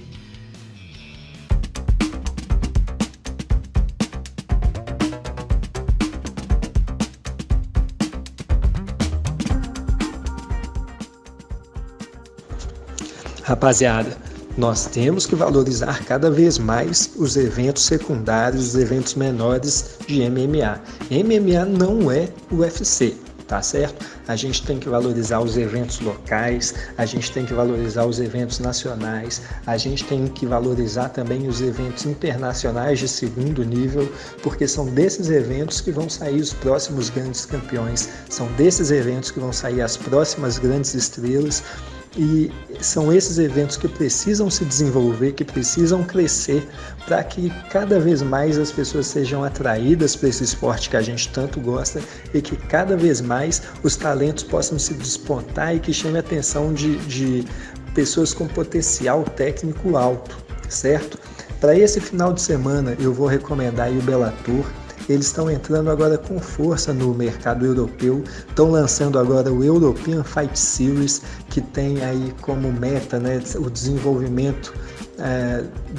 Rapaziada, nós temos que valorizar cada vez mais os eventos secundários, os eventos menores de MMA. MMA não é UFC, tá certo? A gente tem que valorizar os eventos locais, a gente tem que valorizar os eventos nacionais, a gente tem que valorizar também os eventos internacionais de segundo nível, porque são desses eventos que vão sair os próximos grandes campeões, são desses eventos que vão sair as próximas grandes estrelas. E são esses eventos que precisam se desenvolver, que precisam crescer para que cada vez mais as pessoas sejam atraídas para esse esporte que a gente tanto gosta e que cada vez mais os talentos possam se despontar e que chame a atenção de pessoas com potencial técnico alto, certo? Para esse final de semana eu vou recomendar aí o Bellator. Eles estão entrando agora com força no mercado europeu, estão lançando agora o European Fight Series, que tem aí como meta, né, o desenvolvimento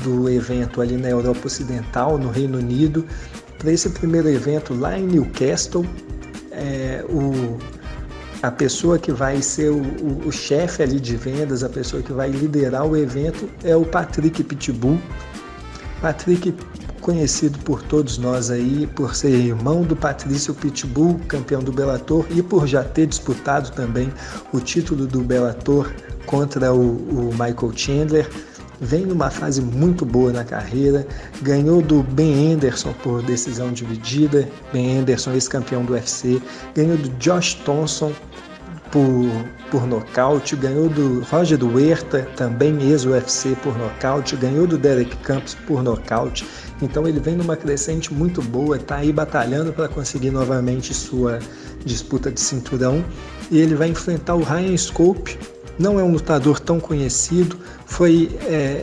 do evento ali na Europa Ocidental, no Reino Unido. Para esse primeiro evento lá em Newcastle, a pessoa que vai ser o chefe ali de vendas, a pessoa que vai liderar o evento é o Patrick Pitbull. Patrick, conhecido por todos nós aí, por ser irmão do Patrício Pitbull, campeão do Bellator, e por já ter disputado também o título do Bellator contra o Michael Chandler. Vem numa fase muito boa na carreira, ganhou do Ben Anderson por decisão dividida, Ben Anderson, ex-campeão do UFC, ganhou do Josh Thompson por nocaute, ganhou do Roger Huerta, também ex-UFC, por nocaute, ganhou do Derek Campos por nocaute. Então ele vem numa crescente muito boa, está aí batalhando para conseguir novamente sua disputa de cinturão, e ele vai enfrentar o Ryan Scope. Não é um lutador tão conhecido,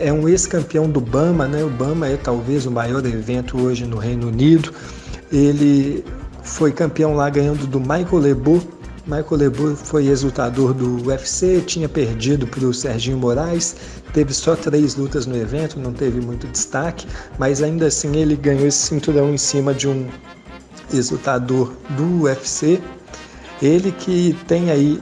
é um ex-campeão do BAMMA, né? O BAMMA é talvez o maior evento hoje no Reino Unido. Ele foi campeão lá ganhando do Michael Lebo. Michael Lebo foi ex-lutador do UFC, tinha perdido para o Serginho Moraes, teve só 3 lutas no evento, não teve muito destaque, mas ainda assim ele ganhou esse cinturão em cima de um ex-lutador do UFC. Ele que tem aí,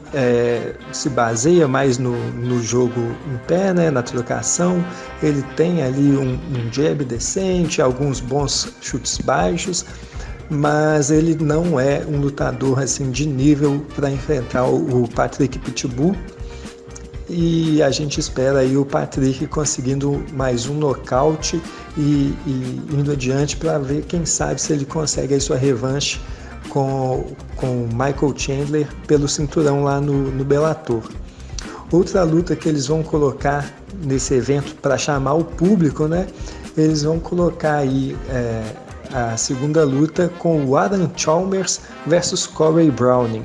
se baseia mais no jogo em pé, né, na trocação. Ele tem ali um jab decente, alguns bons chutes baixos, mas ele não é um lutador assim de nível para enfrentar o Patrick Pitbull. E a gente espera aí o Patrick conseguindo mais um nocaute e indo adiante para ver, quem sabe, se ele consegue aí sua revanche com Michael Chandler pelo cinturão lá no Bellator. Outra luta que eles vão colocar nesse evento para chamar o público, né? Eles vão colocar aí a segunda luta com o Aaron Chalmers versus Corey Browning.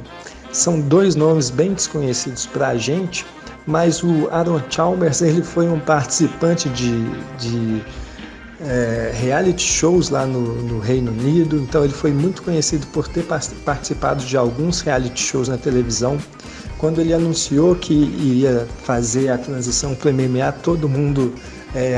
São 2 nomes bem desconhecidos para a gente, mas o Aaron Chalmers ele foi um participante de reality shows lá no Reino Unido, então ele foi muito conhecido por ter participado de alguns reality shows na televisão. Quando ele anunciou que ia fazer a transição para o MMA, todo mundo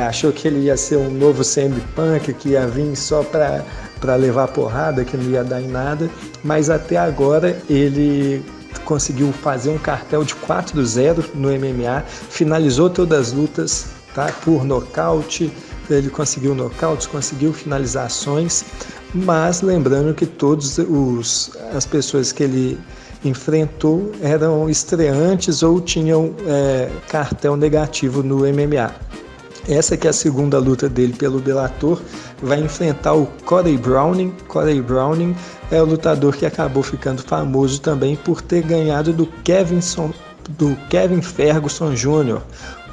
achou que ele ia ser um novo CM Punk, que ia vir só para levar porrada, que não ia dar em nada, mas até agora ele conseguiu fazer um cartel de 4-0 no MMA, finalizou todas as lutas, tá, por nocaute. Ele conseguiu nocautes, conseguiu finalizações, mas lembrando que todas as pessoas que ele enfrentou eram estreantes ou tinham cartel negativo no MMA. Essa que é a segunda luta dele pelo Bellator, vai enfrentar o Corey Browning. Corey Browning é o lutador que acabou ficando famoso também por ter ganhado do Kevin Ferguson Jr.,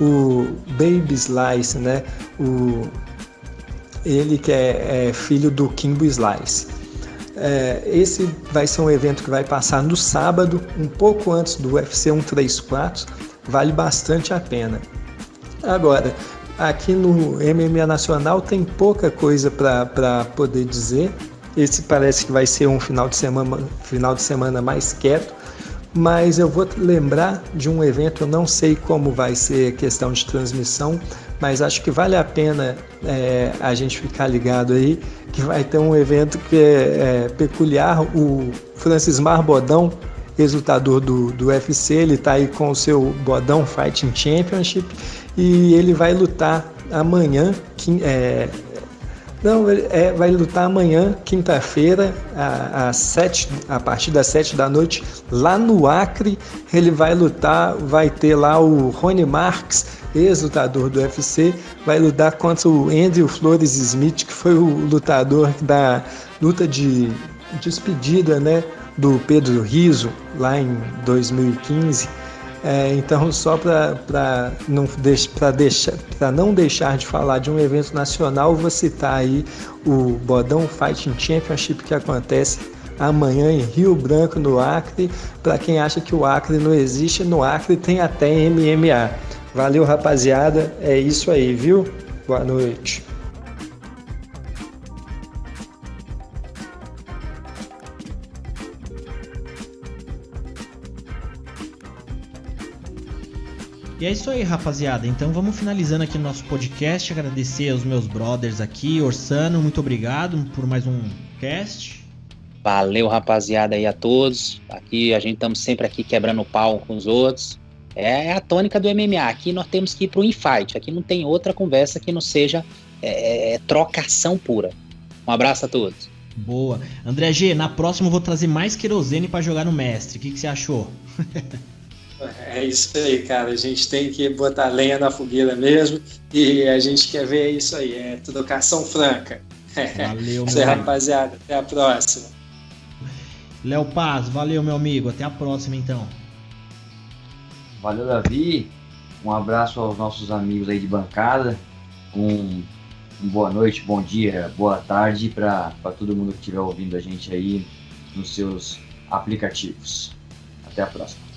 o Baby Slice, né? Ele que é filho do Kimbo Slice. Esse vai ser um evento que vai passar no sábado, um pouco antes do UFC 134, vale bastante a pena. Agora, aqui no MMA Nacional tem pouca coisa para poder dizer. Esse parece que vai ser um final de semana mais quieto, mas eu vou lembrar de um evento, eu não sei como vai ser a questão de transmissão, mas acho que vale a pena a gente ficar ligado aí, que vai ter um evento que é peculiar. O Francismar Bodão, ex-lutador do UFC, ele está aí com o seu Bodão Fighting Championship e ele vai lutar amanhã, vai lutar amanhã, quinta-feira, a partir das 7 da noite, lá no Acre. Ele vai lutar, vai ter lá o Rony Marques, ex-lutador do UFC, vai lutar contra o Andrew Flores Smith, que foi o lutador da luta de despedida, né, do Pedro Rizzo, lá em 2015. Então, só para não deixar de falar de um evento nacional, vou citar aí o Bodão Fighting Championship, que acontece amanhã em Rio Branco, no Acre. Para quem acha que o Acre não existe, no Acre tem até MMA. Valeu, rapaziada, é isso aí, viu? Boa noite. E é isso aí, rapaziada. Então vamos finalizando aqui o nosso podcast. Agradecer aos meus brothers aqui. Orsano, muito obrigado por mais um cast. Valeu, rapaziada, aí a todos. Aqui a gente estamos sempre aqui quebrando o pau com os outros. É a tônica do MMA. Aqui nós temos que ir pro infight. Aqui não tem outra conversa que não seja trocação pura. Um abraço a todos. Boa. André G, na próxima eu vou trazer mais querosene para jogar no mestre. O que você achou? É isso aí, cara. A gente tem que botar lenha na fogueira mesmo. E a gente quer ver isso aí. Trocação franca. Valeu, isso aí, rapaziada. Até a próxima. Léo Paz, valeu, meu amigo. Até a próxima, então. Valeu, Davi. Um abraço aos nossos amigos aí de bancada. Um boa noite, bom dia, boa tarde para todo mundo que estiver ouvindo a gente aí nos seus aplicativos. Até a próxima.